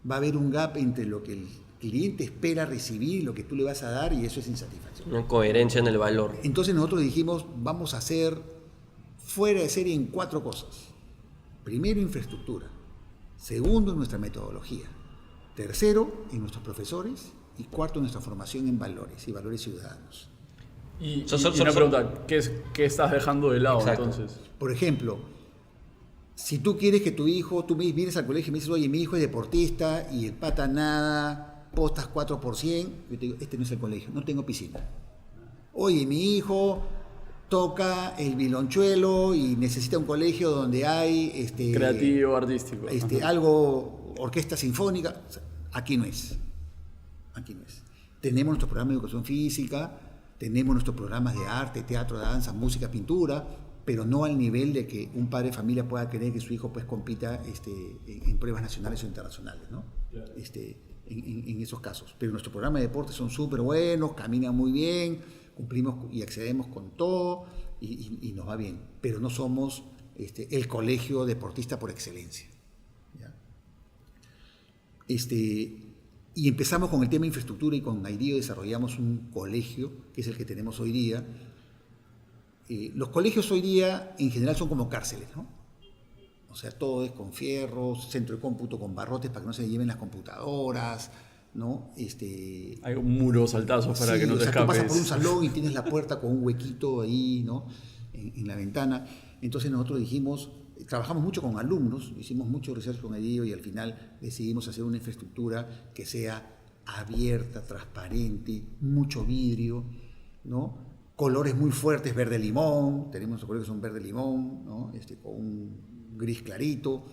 va a haber un gap entre lo que el cliente espera recibir, lo que tú le vas a dar, y eso es insatisfacción. Una coherencia en el valor. Entonces nosotros dijimos, vamos a hacer fuera de serie en 4 cosas. Primero, infraestructura. Segundo, en nuestra metodología. Tercero, en nuestros profesores. Y cuarto, en nuestra formación en valores y valores ciudadanos. Y una pregunta, ¿qué estás dejando de lado? Exacto. Entonces? Por ejemplo, si tú quieres que tu hijo, tú vienes al colegio y me dices, oye, mi hijo es deportista y el pata nada, postas 4%, yo te digo, este no es el colegio, no tengo piscina. Oye, mi hijo toca el violonchuelo y necesita un colegio donde hay creativo, artístico. Algo, orquesta sinfónica. O sea, aquí no es. Tenemos nuestro programa de educación física, tenemos nuestros programas de arte, teatro, danza, música, pintura, pero no al nivel de que un padre de familia pueda querer que su hijo pues compita en pruebas nacionales o internacionales, ¿no? Claro. En esos casos. Pero nuestros programas de deporte son súper buenos, caminan muy bien, cumplimos y accedemos con todo y nos va bien. Pero no somos el colegio deportista por excelencia, ¿ya? Y empezamos con el tema de infraestructura y con IDEO desarrollamos un colegio, que es el que tenemos hoy día. Los colegios hoy día en general son como cárceles, ¿no? O sea, todo es con fierros, centro de cómputo con barrotes para que no se lleven las computadoras, ¿no? Hay un muro saltazo para que no te escapes. Tú pasas por un salón y tienes la puerta con un huequito ahí, ¿no? En la ventana. Entonces nosotros dijimos, trabajamos mucho con alumnos, hicimos mucho research con IDEO y al final decidimos hacer una infraestructura que sea abierta, transparente, mucho vidrio, ¿no? Colores muy fuertes, verde limón, tenemos colores que son verde limón, ¿no? Con un gris clarito.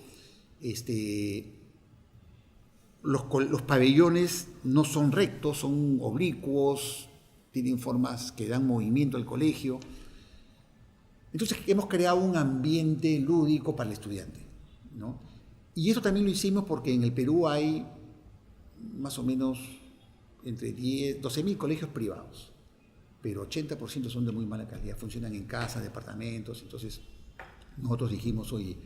Los pabellones no son rectos, son oblicuos, tienen formas que dan movimiento al colegio. Entonces hemos creado un ambiente lúdico para el estudiante, ¿no? Y eso también lo hicimos porque en el Perú hay más o menos entre 12.000 colegios privados, pero 80% son de muy mala calidad, funcionan en casas, departamentos. Entonces nosotros dijimos, oye,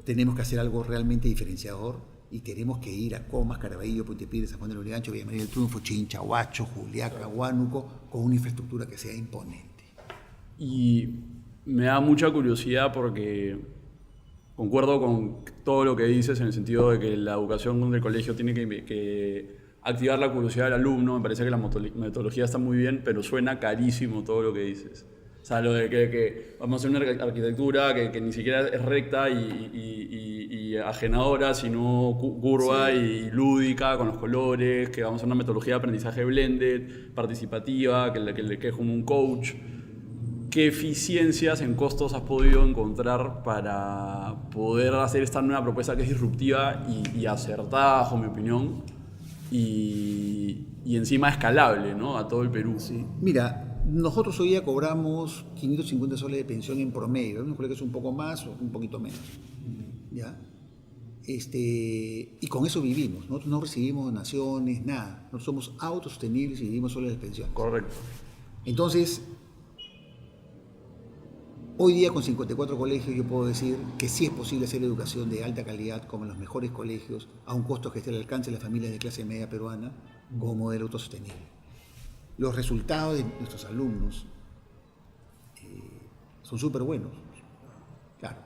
tenemos que hacer algo realmente diferenciador y tenemos que ir a Comas, Caraballo, Puente Piedra, San Juan de Lurigancho, Villa María del Triunfo, Chincha, Huacho, Juliaca, Huánuco, con una infraestructura que sea imponente. Y me da mucha curiosidad porque concuerdo con todo lo que dices en el sentido de que la educación del colegio tiene que activar la curiosidad del alumno. Me parece que la metodología está muy bien, pero suena carísimo todo lo que dices. O sea, lo de que vamos a hacer una arquitectura que ni siquiera es recta y ajenadora, sino curva y lúdica con los colores, que vamos a hacer una metodología de aprendizaje blended, participativa, que es como un coach. ¿Qué eficiencias en costos has podido encontrar para poder hacer esta nueva propuesta que es disruptiva y acertada, bajo mi opinión, y encima escalable, ¿no?, a todo el Perú? Sí. Mira, nosotros hoy día cobramos 550 soles de pensión en promedio. Hay unos colegios un poco más o un poquito menos, ¿ya? Y con eso vivimos. Nosotros no recibimos donaciones, nada. Nosotros somos autosostenibles y vivimos solo de pensiones. Correcto. Entonces, hoy día con 54 colegios yo puedo decir que sí es posible hacer educación de alta calidad como en los mejores colegios a un costo que esté al alcance de las familias de clase media peruana con un modelo autosostenible. Los resultados de nuestros alumnos son súper buenos. Claro,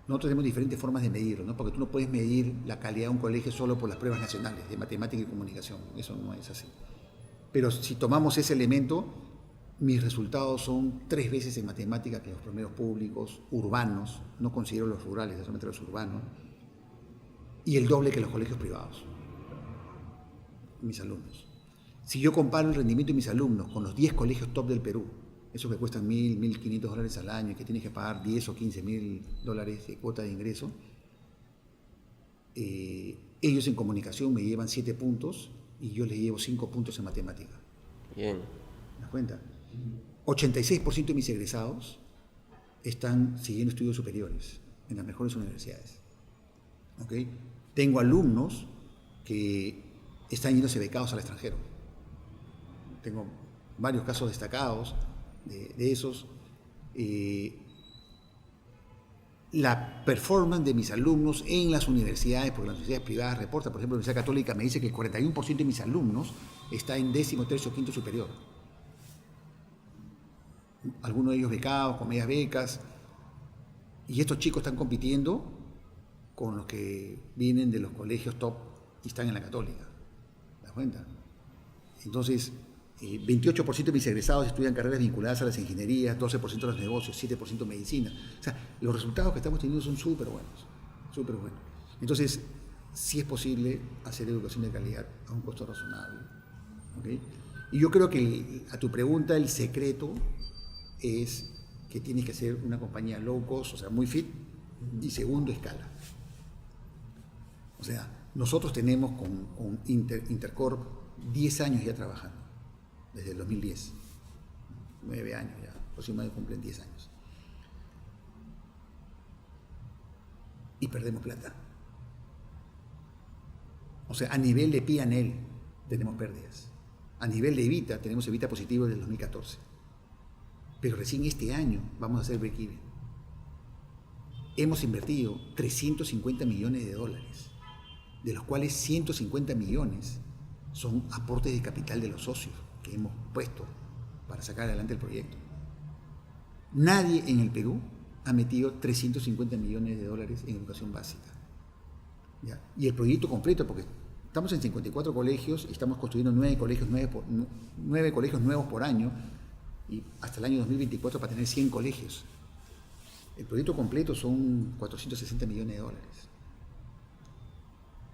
nosotros tenemos diferentes formas de medirlo, ¿no? Porque tú no puedes medir la calidad de un colegio solo por las pruebas nacionales de matemática y comunicación. Eso no es así. Pero si tomamos ese elemento, mis resultados son 3 veces en matemática que los promedios públicos urbanos, no considero los rurales, solamente los urbanos, y el doble que los colegios privados, mis alumnos. Si yo comparo el rendimiento de mis alumnos con los 10 colegios top del Perú, esos que cuestan $1.000, $1.500 al año y que tienes que pagar $10 o $15.000 de cuota de ingreso, ellos en comunicación me llevan 7 puntos y yo les llevo 5 puntos en matemática. Bien. ¿Te das cuenta? 86% de mis egresados están siguiendo estudios superiores en las mejores universidades. ¿Okay? Tengo alumnos que están yéndose becados al extranjero. Tengo varios casos destacados de esos. La performance de mis alumnos en las universidades, porque las universidades privadas reportan, por ejemplo, la Universidad Católica me dice que el 41% de mis alumnos está en 10º, 3º o 5º superior. Algunos de ellos becados, con medias becas, y estos chicos están compitiendo con los que vienen de los colegios top y están en la Católica. ¿Te das cuenta? Entonces, 28% de mis egresados estudian carreras vinculadas a las ingenierías, 12% a los negocios, 7% medicina. O sea, los resultados que estamos teniendo son súper buenos, súper buenos. Entonces, sí es posible hacer educación de calidad a un costo razonable. ¿Okay? Y yo creo que a tu pregunta, el secreto es que tienes que ser una compañía low cost, o sea, muy fit, y segundo, escala. O sea, nosotros tenemos con Intercorp 10 años ya trabajando, desde el 2010, 9 años ya, próximo año cumplen 10 años. Y perdemos plata. O sea, a nivel de P&L tenemos pérdidas. A nivel de EBITDA, tenemos EBITDA positivo desde el 2014. Pero recién este año vamos a hacer break-even. Hemos invertido $350 millones, de los cuales 150 millones son aportes de capital de los socios que hemos puesto para sacar adelante el proyecto. Nadie en el Perú ha metido 350 millones de dólares en educación básica. ¿Ya? Y el proyecto completo, porque estamos en 54 colegios y estamos construyendo 9 colegios nuevos por año, y hasta el año 2024 para tener 100 colegios. El proyecto completo son 460 millones de dólares.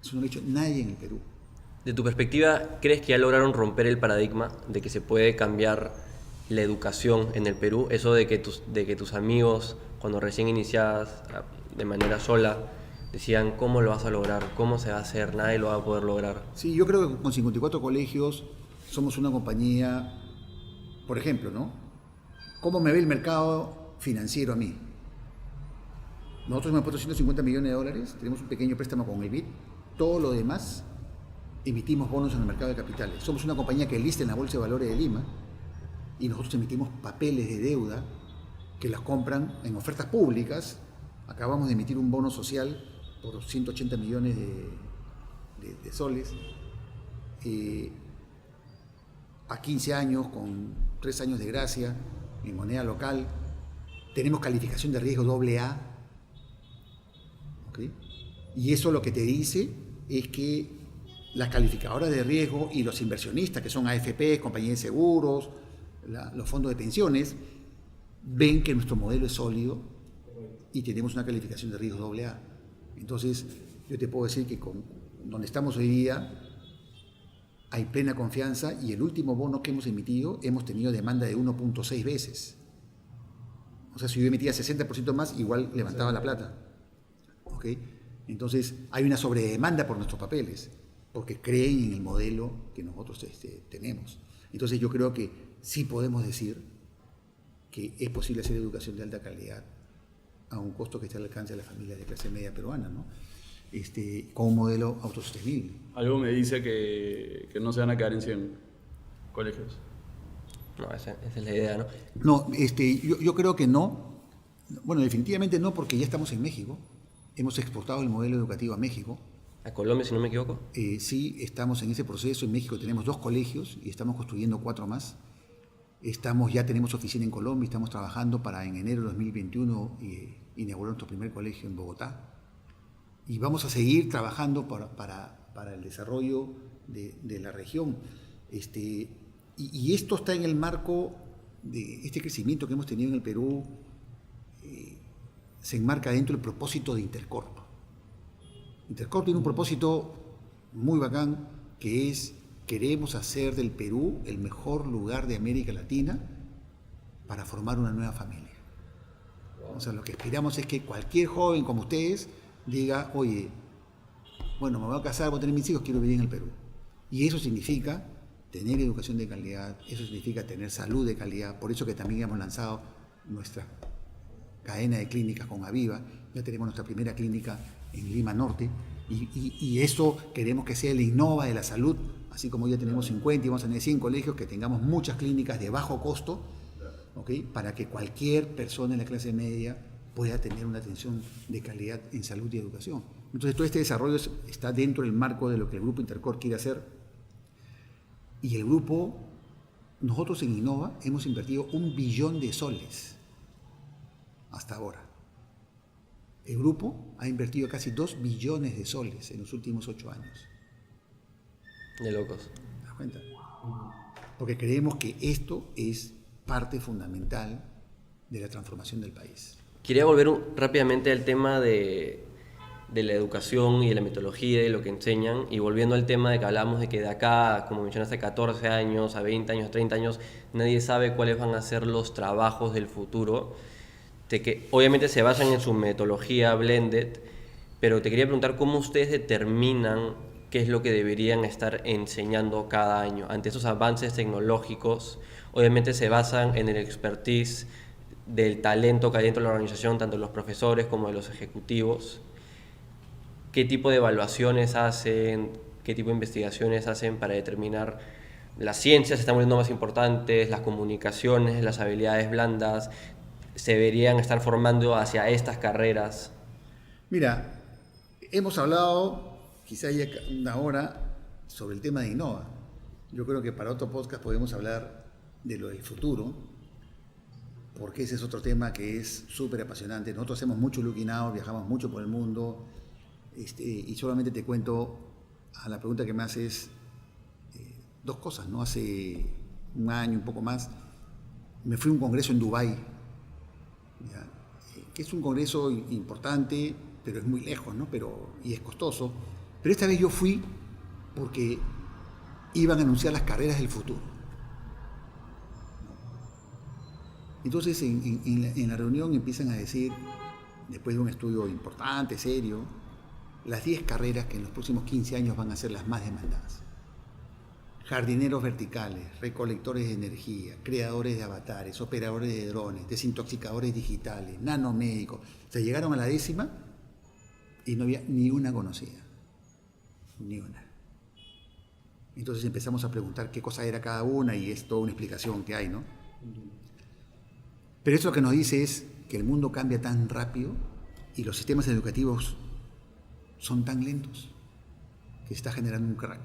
Eso no lo ha hecho nadie en el Perú. De tu perspectiva, ¿crees que ya lograron romper el paradigma de que se puede cambiar la educación en el Perú? Eso de que tus amigos, cuando recién iniciadas de manera sola, decían, ¿cómo lo vas a lograr? ¿Cómo se va a hacer? Nadie lo va a poder lograr. Sí, yo creo que con 54 colegios somos una compañía, por ejemplo, ¿no? ¿Cómo me ve el mercado financiero a mí. Nosotros hemos puesto 150 millones de dólares, tenemos un pequeño préstamo con el BID, todo lo demás emitimos bonos en el mercado de capitales. Somos una compañía que lista en la Bolsa de Valores de Lima y nosotros emitimos papeles de deuda que las compran en ofertas públicas. Acabamos de emitir un bono social por 180 millones de soles a 15 años con 3 años de gracia en moneda local. Tenemos calificación de riesgo AA. ¿Okay? Y eso lo que te dice es que las calificadoras de riesgo y los inversionistas, que son AFP, compañías de seguros, los fondos de pensiones, ven que nuestro modelo es sólido y tenemos una calificación de riesgo AA. Entonces, yo te puedo decir que con donde estamos hoy día hay plena confianza y el último bono que hemos emitido hemos tenido demanda de 1.6 veces. O sea, si yo emitía 60% más, igual levantaba la plata. ¿Okay? Entonces, hay una sobredemanda por nuestros papeles, porque creen en el modelo que nosotros tenemos. Entonces, yo creo que sí podemos decir que es posible hacer educación de alta calidad a un costo que esté al alcance de las familias de clase media peruana, ¿no? Con un modelo autosostenible. Algo me dice que no se van a quedar en 100 colegios. No, esa es la idea, ¿no? No, yo creo que no. Bueno, definitivamente no, porque ya estamos en México. Hemos exportado el modelo educativo a México. ¿A Colombia, si no me equivoco? Sí, estamos en ese proceso. En México tenemos 2 colegios y estamos construyendo 4 más. Ya tenemos oficina en Colombia, estamos trabajando para en enero de 2021 inaugurar nuestro primer colegio en Bogotá. Y vamos a seguir trabajando para el desarrollo de la región. Y esto está en el marco de este crecimiento que hemos tenido en el Perú. Se enmarca dentro del propósito de Intercorp. Intercorp tiene un propósito muy bacán, que es: queremos hacer del Perú el mejor lugar de América Latina para formar una nueva familia. O sea, lo que aspiramos es que cualquier joven como ustedes diga: oye, bueno, me voy a casar, voy a tener mis hijos, quiero vivir en el Perú. Y eso significa tener educación de calidad, eso significa tener salud de calidad. Por eso que también hemos lanzado nuestra cadena de clínicas con Aviva. Ya tenemos nuestra primera clínica en Lima Norte. Y eso queremos que sea el Innova de la salud. Así como ya tenemos 50 y vamos a tener 100 colegios, que tengamos muchas clínicas de bajo costo, ¿okay? Para que cualquier persona en la clase media pueda tener una atención de calidad en salud y educación. Entonces, todo este desarrollo está dentro del marco de lo que el Grupo Intercorp quiere hacer. Y el grupo, nosotros en Innova hemos invertido 1 billón de soles hasta ahora. El grupo ha invertido casi 2 billones de soles en los últimos 8 años. De locos. ¿Te das cuenta? Porque creemos que esto es parte fundamental de la transformación del país. Quería volver rápidamente al tema de la educación y de la metodología y de lo que enseñan, y volviendo al tema de que hablamos de que de acá, como mencionaste, 14 años, a 20 años, 30 años, nadie sabe cuáles van a ser los trabajos del futuro, de que obviamente se basan en su metodología blended, pero te quería preguntar cómo ustedes determinan qué es lo que deberían estar enseñando cada año. Ante esos avances tecnológicos, obviamente se basan en el expertise del talento que hay dentro de la organización, tanto de los profesores como de los ejecutivos. ¿Qué tipo de evaluaciones hacen? ¿Qué tipo de investigaciones hacen para determinar las ciencias se están volviendo más importantes, las comunicaciones, las habilidades blandas se deberían estar formando hacia estas carreras? Mira, hemos hablado quizá ya 1 hora sobre el tema de Innova. Yo creo que para otro podcast podemos hablar de lo del futuro, porque ese es otro tema que es súper apasionante. Nosotros hacemos mucho Looking Out, viajamos mucho por el mundo, y solamente te cuento a la pregunta que me haces 2 cosas, ¿no? Hace 1 año, un poco más, me fui a un congreso en Dubái, que es un congreso importante, pero es muy lejos, ¿no? Y es costoso. Pero esta vez yo fui porque iban a anunciar las carreras del futuro. Entonces en la reunión empiezan a decir, después de un estudio importante, serio, las 10 carreras que en los próximos 15 años van a ser las más demandadas. jardineros verticales, recolectores de energía, creadores de avatares, operadores de drones, desintoxicadores digitales, nanomédicos. Se llegaron a la 10ª y no había ni una conocida. Ni una. Entonces empezamos a preguntar qué cosa era cada una y es toda una explicación que hay, ¿no? Pero eso lo que nos dice es que el mundo cambia tan rápido y los sistemas educativos son tan lentos que se está generando un crack,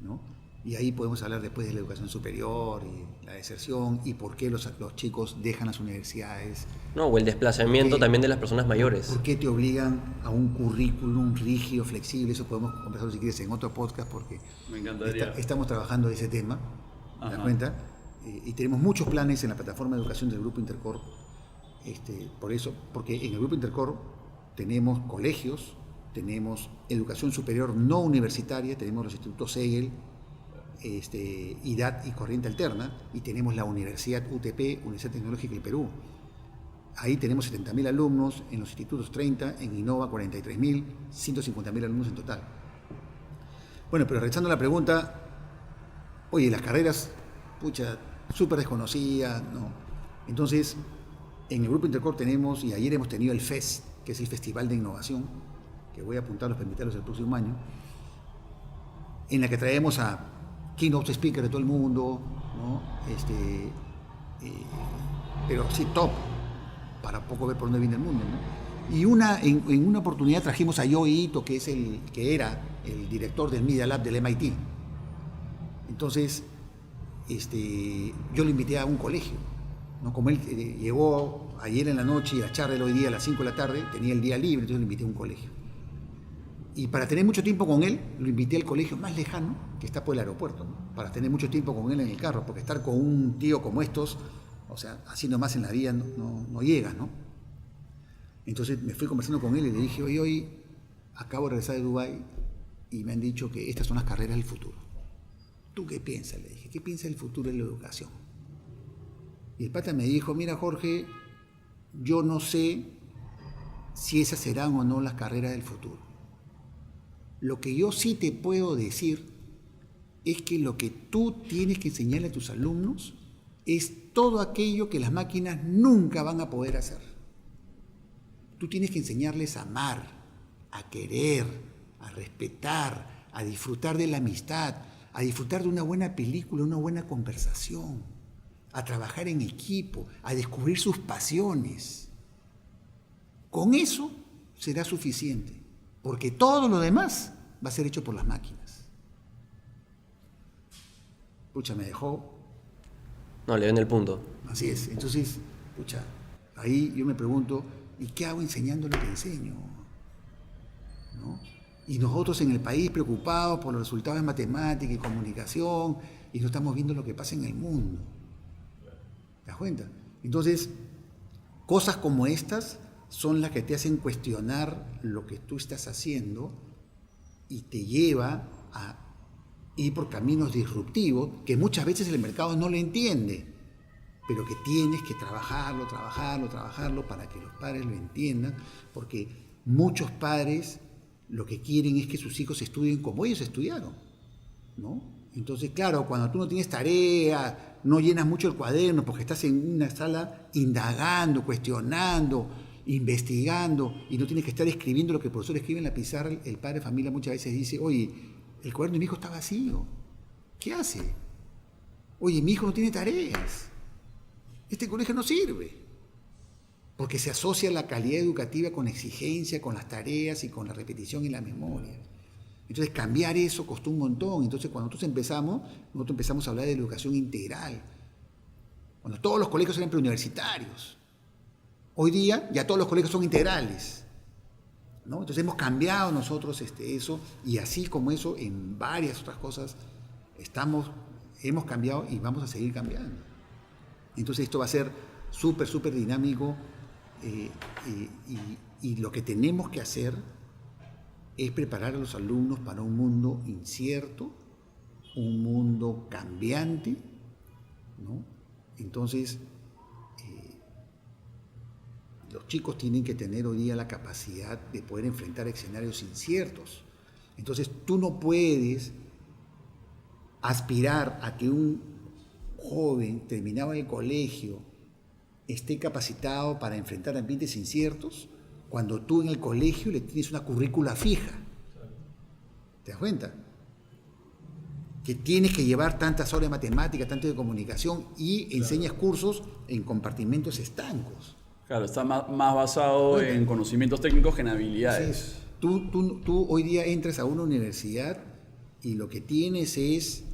¿no? Y ahí podemos hablar después de la educación superior y la deserción y por qué los chicos dejan las universidades. No, o el desplazamiento también de las personas mayores. ¿Por qué te obligan a un currículum rígido, flexible? Eso podemos conversarlo si quieres en otro podcast porque Me encantaría. Estamos trabajando ese tema, ¿te das cuenta? Y tenemos muchos planes en la plataforma de educación del Grupo Intercorp. Por eso, porque en el Grupo Intercorp tenemos colegios, tenemos educación superior no universitaria, tenemos los institutos Segel, IDAT y Corriente Alterna, y tenemos la Universidad UTP, Universidad Tecnológica del Perú. Ahí tenemos 70.000 alumnos, en los institutos 30, en Innova 43.000, 150.000 alumnos en total. Bueno, pero regresando a la pregunta, oye, las carreras, pucha, súper desconocidas, ¿no? Entonces, en el Grupo Intercorp tenemos, y ayer hemos tenido el FEST, que es el Festival de Innovación, que voy a apuntarlos para invitarlos el próximo año, en la que traemos a keynote speaker de todo el mundo, ¿no? Pero sí top, para poco ver por dónde viene el mundo, ¿no? Y en una oportunidad trajimos a Yohei Ito, que era el director del Media Lab del MIT. Entonces, yo lo invité a un colegio, ¿no? Como él llegó ayer en la noche y la charla hoy día a las 5 de la tarde, tenía el día libre, entonces lo invité a un colegio. Y para tener mucho tiempo con él, lo invité al colegio más lejano, que está por el aeropuerto, ¿no? Para tener mucho tiempo con él en el carro, porque estar con un tío como estos, o sea, así nomás en la vida no llega, ¿no? Entonces me fui conversando con él y le dije, oye, hoy acabo de regresar de Dubái y me han dicho que estas son las carreras del futuro. ¿Tú qué piensas? Le dije, ¿qué piensas del futuro de la educación? Y el pata me dijo, mira Jorge, yo no sé si esas serán o no las carreras del futuro. Lo que yo sí te puedo decir es que lo que tú tienes que enseñarle a tus alumnos es todo aquello que las máquinas nunca van a poder hacer. Tú tienes que enseñarles a amar, a querer, a respetar, a disfrutar de la amistad, a disfrutar de una buena película, una buena conversación, a trabajar en equipo, a descubrir sus pasiones. Con eso será suficiente, porque todo lo demás va a ser hecho por las máquinas. Pucha, me dejó. No, le ven el punto. Así es. Entonces, pucha, ahí yo me pregunto, ¿y qué hago enseñando lo que enseño? ¿No? Y nosotros en el país preocupados por los resultados de matemática y comunicación, y no estamos viendo lo que pasa en el mundo. ¿Te das cuenta? Entonces, cosas como estas son las que te hacen cuestionar lo que tú estás haciendo y te lleva a ir por caminos disruptivos que muchas veces el mercado no lo entiende, pero que tienes que trabajarlo para que los padres lo entiendan, porque muchos padres lo que quieren es que sus hijos estudien como ellos estudiaron, ¿no? Entonces, claro, cuando tú no tienes tarea, no llenas mucho el cuaderno porque estás en una sala indagando, cuestionando, investigando, y no tienes que estar escribiendo lo que el profesor escribe en la pizarra, el padre de familia muchas veces dice, oye, el cuaderno de mi hijo está vacío, ¿qué hace? Oye, mi hijo no tiene tareas, este colegio no sirve, porque se asocia la calidad educativa con exigencia, con las tareas y con la repetición y la memoria. Entonces cambiar eso costó un montón. Entonces cuando nosotros empezamos a hablar de educación integral, cuando todos los colegios eran preuniversitarios. Hoy día ya todos los colegios son integrales, ¿no? Entonces hemos cambiado nosotros eso, y así como eso en varias otras cosas hemos cambiado y vamos a seguir cambiando. Entonces esto va a ser súper dinámico, y lo que tenemos que hacer es preparar a los alumnos para un mundo incierto, un mundo cambiante, ¿no? Entonces, los chicos tienen que tener hoy día la capacidad de poder enfrentar escenarios inciertos. Entonces, tú no puedes aspirar a que un joven terminado el colegio esté capacitado para enfrentar ambientes inciertos cuando tú en el colegio le tienes una currícula fija. ¿Te das cuenta? Que tienes que llevar tantas horas de matemáticas, tanto de comunicación y enseñas cursos en compartimentos estancos. Claro, está más basado en conocimientos técnicos que en habilidades. Tú hoy día entras a una universidad y lo que tienes es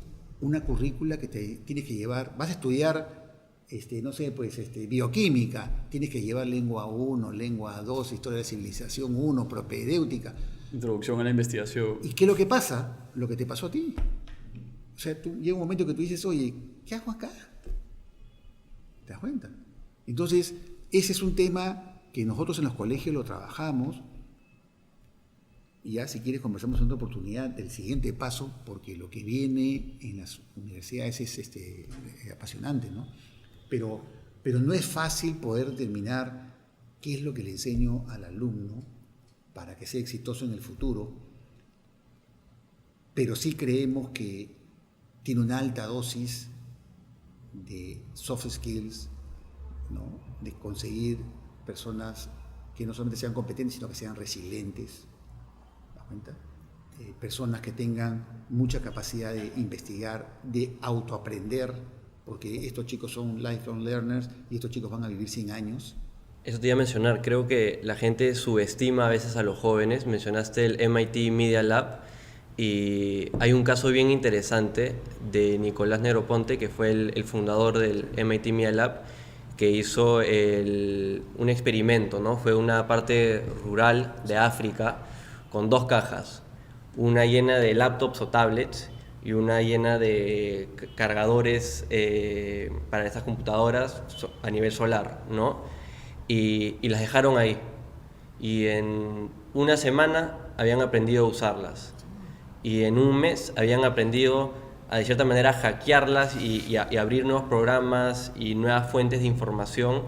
una currícula que te tienes que llevar. Vas a estudiar, no sé, bioquímica, tienes que llevar lengua 1, lengua 2, historia de la civilización 1, propedéutica. Introducción a la investigación. ¿Y qué es lo que pasa? Lo que te pasó a ti. O sea, llega un momento que tú dices, oye, ¿qué hago acá? ¿Te das cuenta? Entonces, ese es un tema que nosotros en los colegios lo trabajamos. Y ya, si quieres, conversamos en otra oportunidad del siguiente paso, porque lo que viene en las universidades es apasionante, ¿no? Pero no es fácil poder determinar qué es lo que le enseño al alumno para que sea exitoso en el futuro, pero sí creemos que tiene una alta dosis de soft skills, ¿no? De conseguir personas que no solamente sean competentes, sino que sean resilientes. Personas que tengan mucha capacidad de investigar, de autoaprender, porque estos chicos son lifelong learners y estos chicos van a vivir 100 años. Eso te iba a mencionar, creo que la gente subestima a veces a los jóvenes. Mencionaste el MIT Media Lab y hay un caso bien interesante de Nicolás Negroponte, que fue el fundador del MIT Media Lab, que hizo un experimento, ¿no? Fue una parte rural de África con 2 cajas, una llena de laptops o tablets y una llena de cargadores para estas computadoras a nivel solar, ¿no? Y las dejaron ahí. Y en una semana habían aprendido a usarlas. Y en un mes habían aprendido a, de cierta manera, hackearlas y abrir nuevos programas y nuevas fuentes de información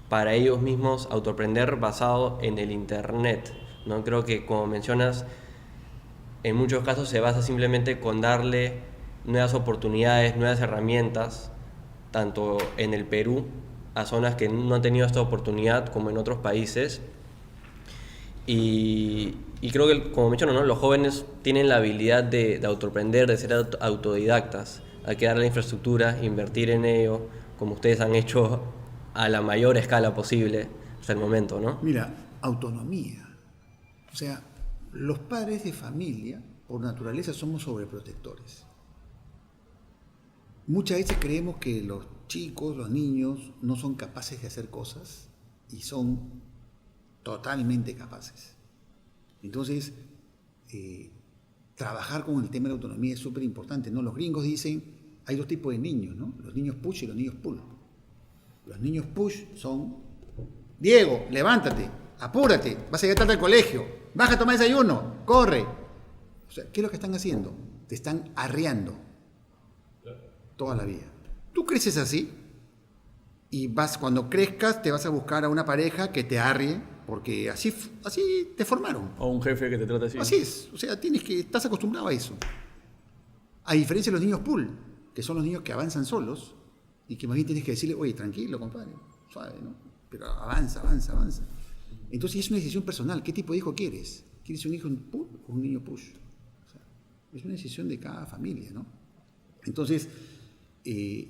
para ellos mismos autoaprender basado en el Internet, ¿no? Creo que, como mencionas, en muchos casos se basa simplemente con darle nuevas oportunidades, nuevas herramientas, tanto en el Perú, a zonas que no han tenido esta oportunidad, como en otros países. Y creo que, como menciono, ¿no? Los jóvenes tienen la habilidad de autoaprender, de ser autodidactas. Hay que darle la infraestructura, invertir en ello, como ustedes han hecho a la mayor escala posible hasta el momento, ¿no? Mira, autonomía. O sea, los padres de familia, por naturaleza, somos sobreprotectores. Muchas veces creemos que los chicos, los niños, no son capaces de hacer cosas y son totalmente capaces. Entonces, trabajar con el tema de la autonomía es súper importante, ¿no? Los gringos dicen, hay 2 tipos de niños, ¿no? Los niños push y los niños pull. Los niños push son, Diego, levántate, apúrate, vas a llegar tarde al colegio, baja a tomar desayuno, corre. O sea, ¿qué es lo que están haciendo? Te están arreando toda la vida. Tú creces así y cuando crezcas te vas a buscar a una pareja que te arrie, porque así te formaron. O un jefe que te trata así. Así es, o sea, estás acostumbrado a eso. A diferencia de los niños pull, que son los niños que avanzan solos y que más bien tienes que decirle, oye, tranquilo, compadre, suave, ¿no? Pero avanza. Entonces es una decisión personal. ¿Qué tipo de hijo quieres? ¿Quieres un hijo pull o un niño push? O sea, es una decisión de cada familia, ¿no? Entonces, y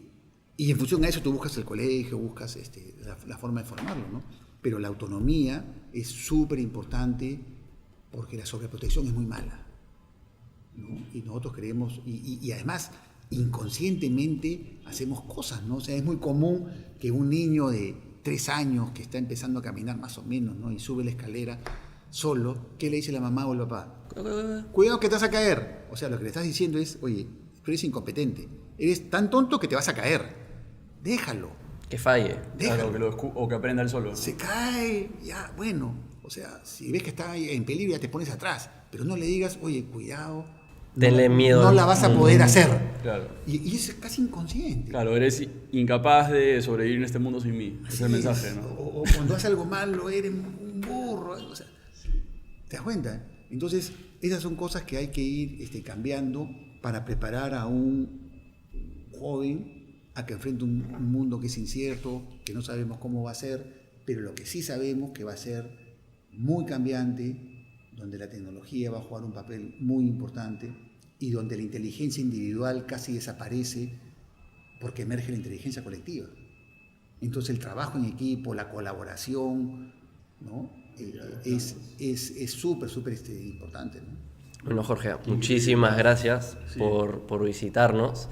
en función a eso tú buscas el colegio, buscas la forma de formarlo, ¿no? Pero la autonomía es súper importante porque la sobreprotección es muy mala, ¿no? Y nosotros creemos, y además inconscientemente hacemos cosas, ¿no? O sea, es muy común que un niño de 3 años que está empezando a caminar más o menos, ¿no? Y sube la escalera solo, ¿qué le dice la mamá o el papá? Cuidado que te vas a caer. O sea, lo que le estás diciendo es, oye, tú eres incompetente, eres tan tonto que te vas a caer, déjalo. Que falle. Claro, o que aprenda él solo. Se cae, ya, bueno. O sea, si ves que está en peligro, ya te pones atrás. Pero no le digas, oye, cuidado. Tenle miedo. No la vas a poder hacer. Claro. Y es casi inconsciente. Claro, eres incapaz de sobrevivir en este mundo sin mí. Ese es el mensaje, ¿no? O cuando haces algo malo, eres un burro. O sea, ¿te das cuenta? Entonces, esas son cosas que hay que ir cambiando para preparar a un joven a que enfrente un mundo que es incierto, que no sabemos cómo va a ser, pero lo que sí sabemos que va a ser muy cambiante, donde la tecnología va a jugar un papel muy importante y donde la inteligencia individual casi desaparece porque emerge la inteligencia colectiva. Entonces el trabajo en equipo, la colaboración, ¿no? es súper importante, ¿no? Bueno, Jorge, muchísimas gracias por visitarnos.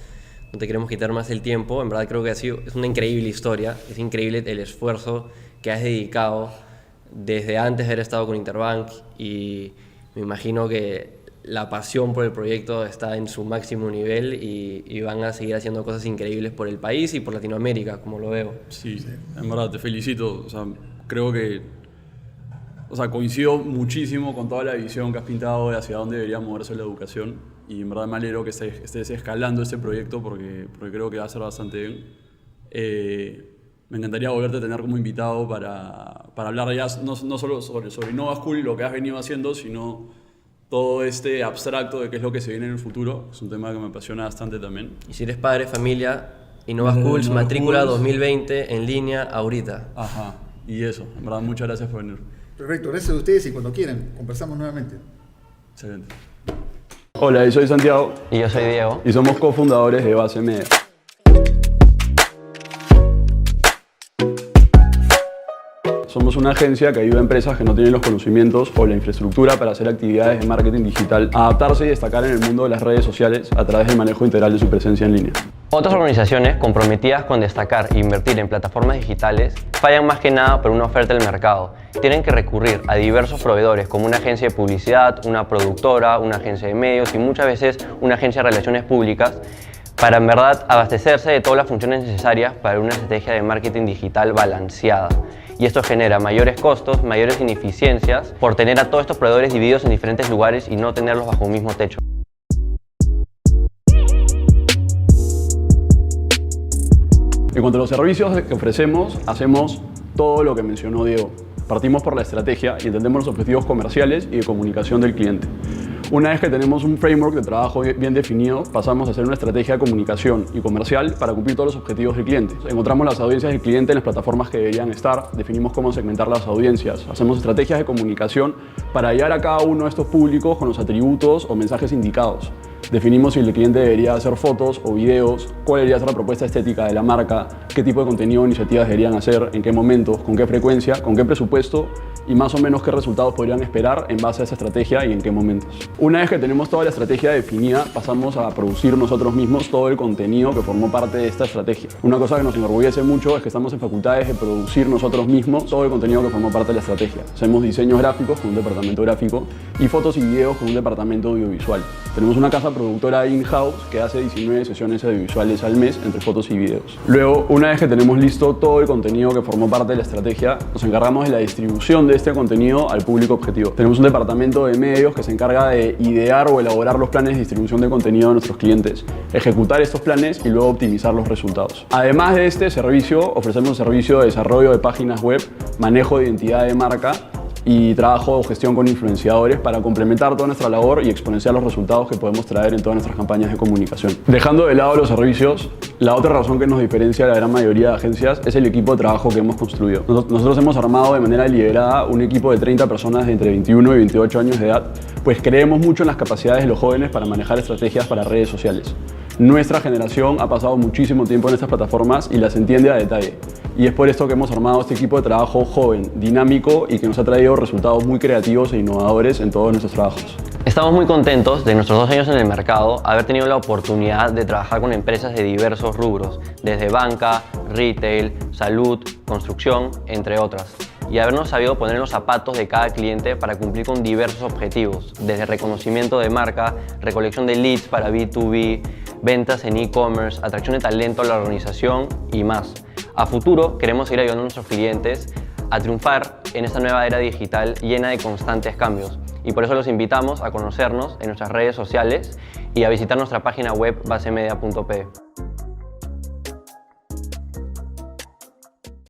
No te queremos quitar más el tiempo. En verdad creo que es una increíble historia. Es increíble el esfuerzo que has dedicado desde antes de haber estado con Interbank, y me imagino que la pasión por el proyecto está en su máximo nivel y van a seguir haciendo cosas increíbles por el país y por Latinoamérica, como lo veo. Sí, en verdad te felicito. O sea, creo que coincido muchísimo con toda la visión que has pintado de hacia dónde debería moverse la educación, y en verdad me alegro que estés escalando este proyecto porque creo que va a ser bastante bien. Me encantaría volverte a tener como invitado para hablar ya no solo sobre Innova School y lo que has venido haciendo, sino todo este abstracto de qué es lo que se viene en el futuro. Es un tema que me apasiona bastante también. Y si eres padre, familia, Innova Schools, matrícula 2020 en línea ahorita. Ajá, y eso, en verdad, muchas gracias por venir. Perfecto, gracias a ustedes y cuando quieran, conversamos nuevamente. Excelente. Hola, yo soy Santiago. Y yo soy Diego. Y somos cofundadores de Base Media. Somos una agencia que ayuda a empresas que no tienen los conocimientos o la infraestructura para hacer actividades de marketing digital a adaptarse y destacar en el mundo de las redes sociales a través del manejo integral de su presencia en línea. Otras organizaciones comprometidas con destacar e invertir en plataformas digitales fallan más que nada por una oferta del mercado. Tienen que recurrir a diversos proveedores como una agencia de publicidad, una productora, una agencia de medios y muchas veces una agencia de relaciones públicas para en verdad abastecerse de todas las funciones necesarias para una estrategia de marketing digital balanceada. Y esto genera mayores costos, mayores ineficiencias por tener a todos estos proveedores divididos en diferentes lugares y no tenerlos bajo un mismo techo. En cuanto a los servicios que ofrecemos, hacemos todo lo que mencionó Diego. Partimos por la estrategia y entendemos los objetivos comerciales y de comunicación del cliente. Una vez que tenemos un framework de trabajo bien definido, pasamos a hacer una estrategia de comunicación y comercial para cumplir todos los objetivos del cliente. Encontramos las audiencias del cliente en las plataformas que deberían estar, definimos cómo segmentar las audiencias, hacemos estrategias de comunicación para llegar a cada uno de estos públicos con los atributos o mensajes indicados. Definimos si el cliente debería hacer fotos o videos, cuál debería ser la propuesta estética de la marca, qué tipo de contenido o iniciativas deberían hacer, en qué momentos, con qué frecuencia, con qué presupuesto y más o menos qué resultados podrían esperar en base a esa estrategia y en qué momentos. Una vez que tenemos toda la estrategia definida, pasamos a producir nosotros mismos todo el contenido que formó parte de esta estrategia. Una cosa que nos enorgullece mucho es que estamos en facultades de producir nosotros mismos todo el contenido que formó parte de la estrategia. Hacemos diseños gráficos con un departamento gráfico y fotos y videos con un departamento audiovisual. Tenemos una casa productora in-house que hace 19 sesiones audiovisuales al mes entre fotos y videos. Luego, una vez que tenemos listo todo el contenido que formó parte de la estrategia, nos encargamos de la distribución de este contenido al público objetivo. Tenemos un departamento de medios que se encarga de idear o elaborar los planes de distribución de contenido de nuestros clientes, ejecutar estos planes y luego optimizar los resultados. Además de este servicio, ofrecemos un servicio de desarrollo de páginas web, manejo de identidad de marca y trabajo o gestión con influenciadores para complementar toda nuestra labor y exponenciar los resultados que podemos traer en todas nuestras campañas de comunicación. Dejando de lado los servicios, la otra razón que nos diferencia de la gran mayoría de agencias es el equipo de trabajo que hemos construido. Nosotros hemos armado de manera deliberada un equipo de 30 personas de entre 21 y 28 años de edad, pues creemos mucho en las capacidades de los jóvenes para manejar estrategias para redes sociales. Nuestra generación ha pasado muchísimo tiempo en estas plataformas y las entiende a detalle. Y es por esto que hemos armado este equipo de trabajo joven, dinámico y que nos ha traído resultados muy creativos e innovadores en todos nuestros trabajos. Estamos muy contentos de nuestros 2 años en el mercado haber tenido la oportunidad de trabajar con empresas de diversos rubros, desde banca, retail, salud, construcción, entre otras, y habernos sabido poner en los zapatos de cada cliente para cumplir con diversos objetivos, desde reconocimiento de marca, recolección de leads para B2B, ventas en e-commerce, atracción de talento a la organización y más. A futuro queremos seguir ayudando a nuestros clientes a triunfar en esta nueva era digital llena de constantes cambios. Y por eso los invitamos a conocernos en nuestras redes sociales y a visitar nuestra página web basemedia.pe.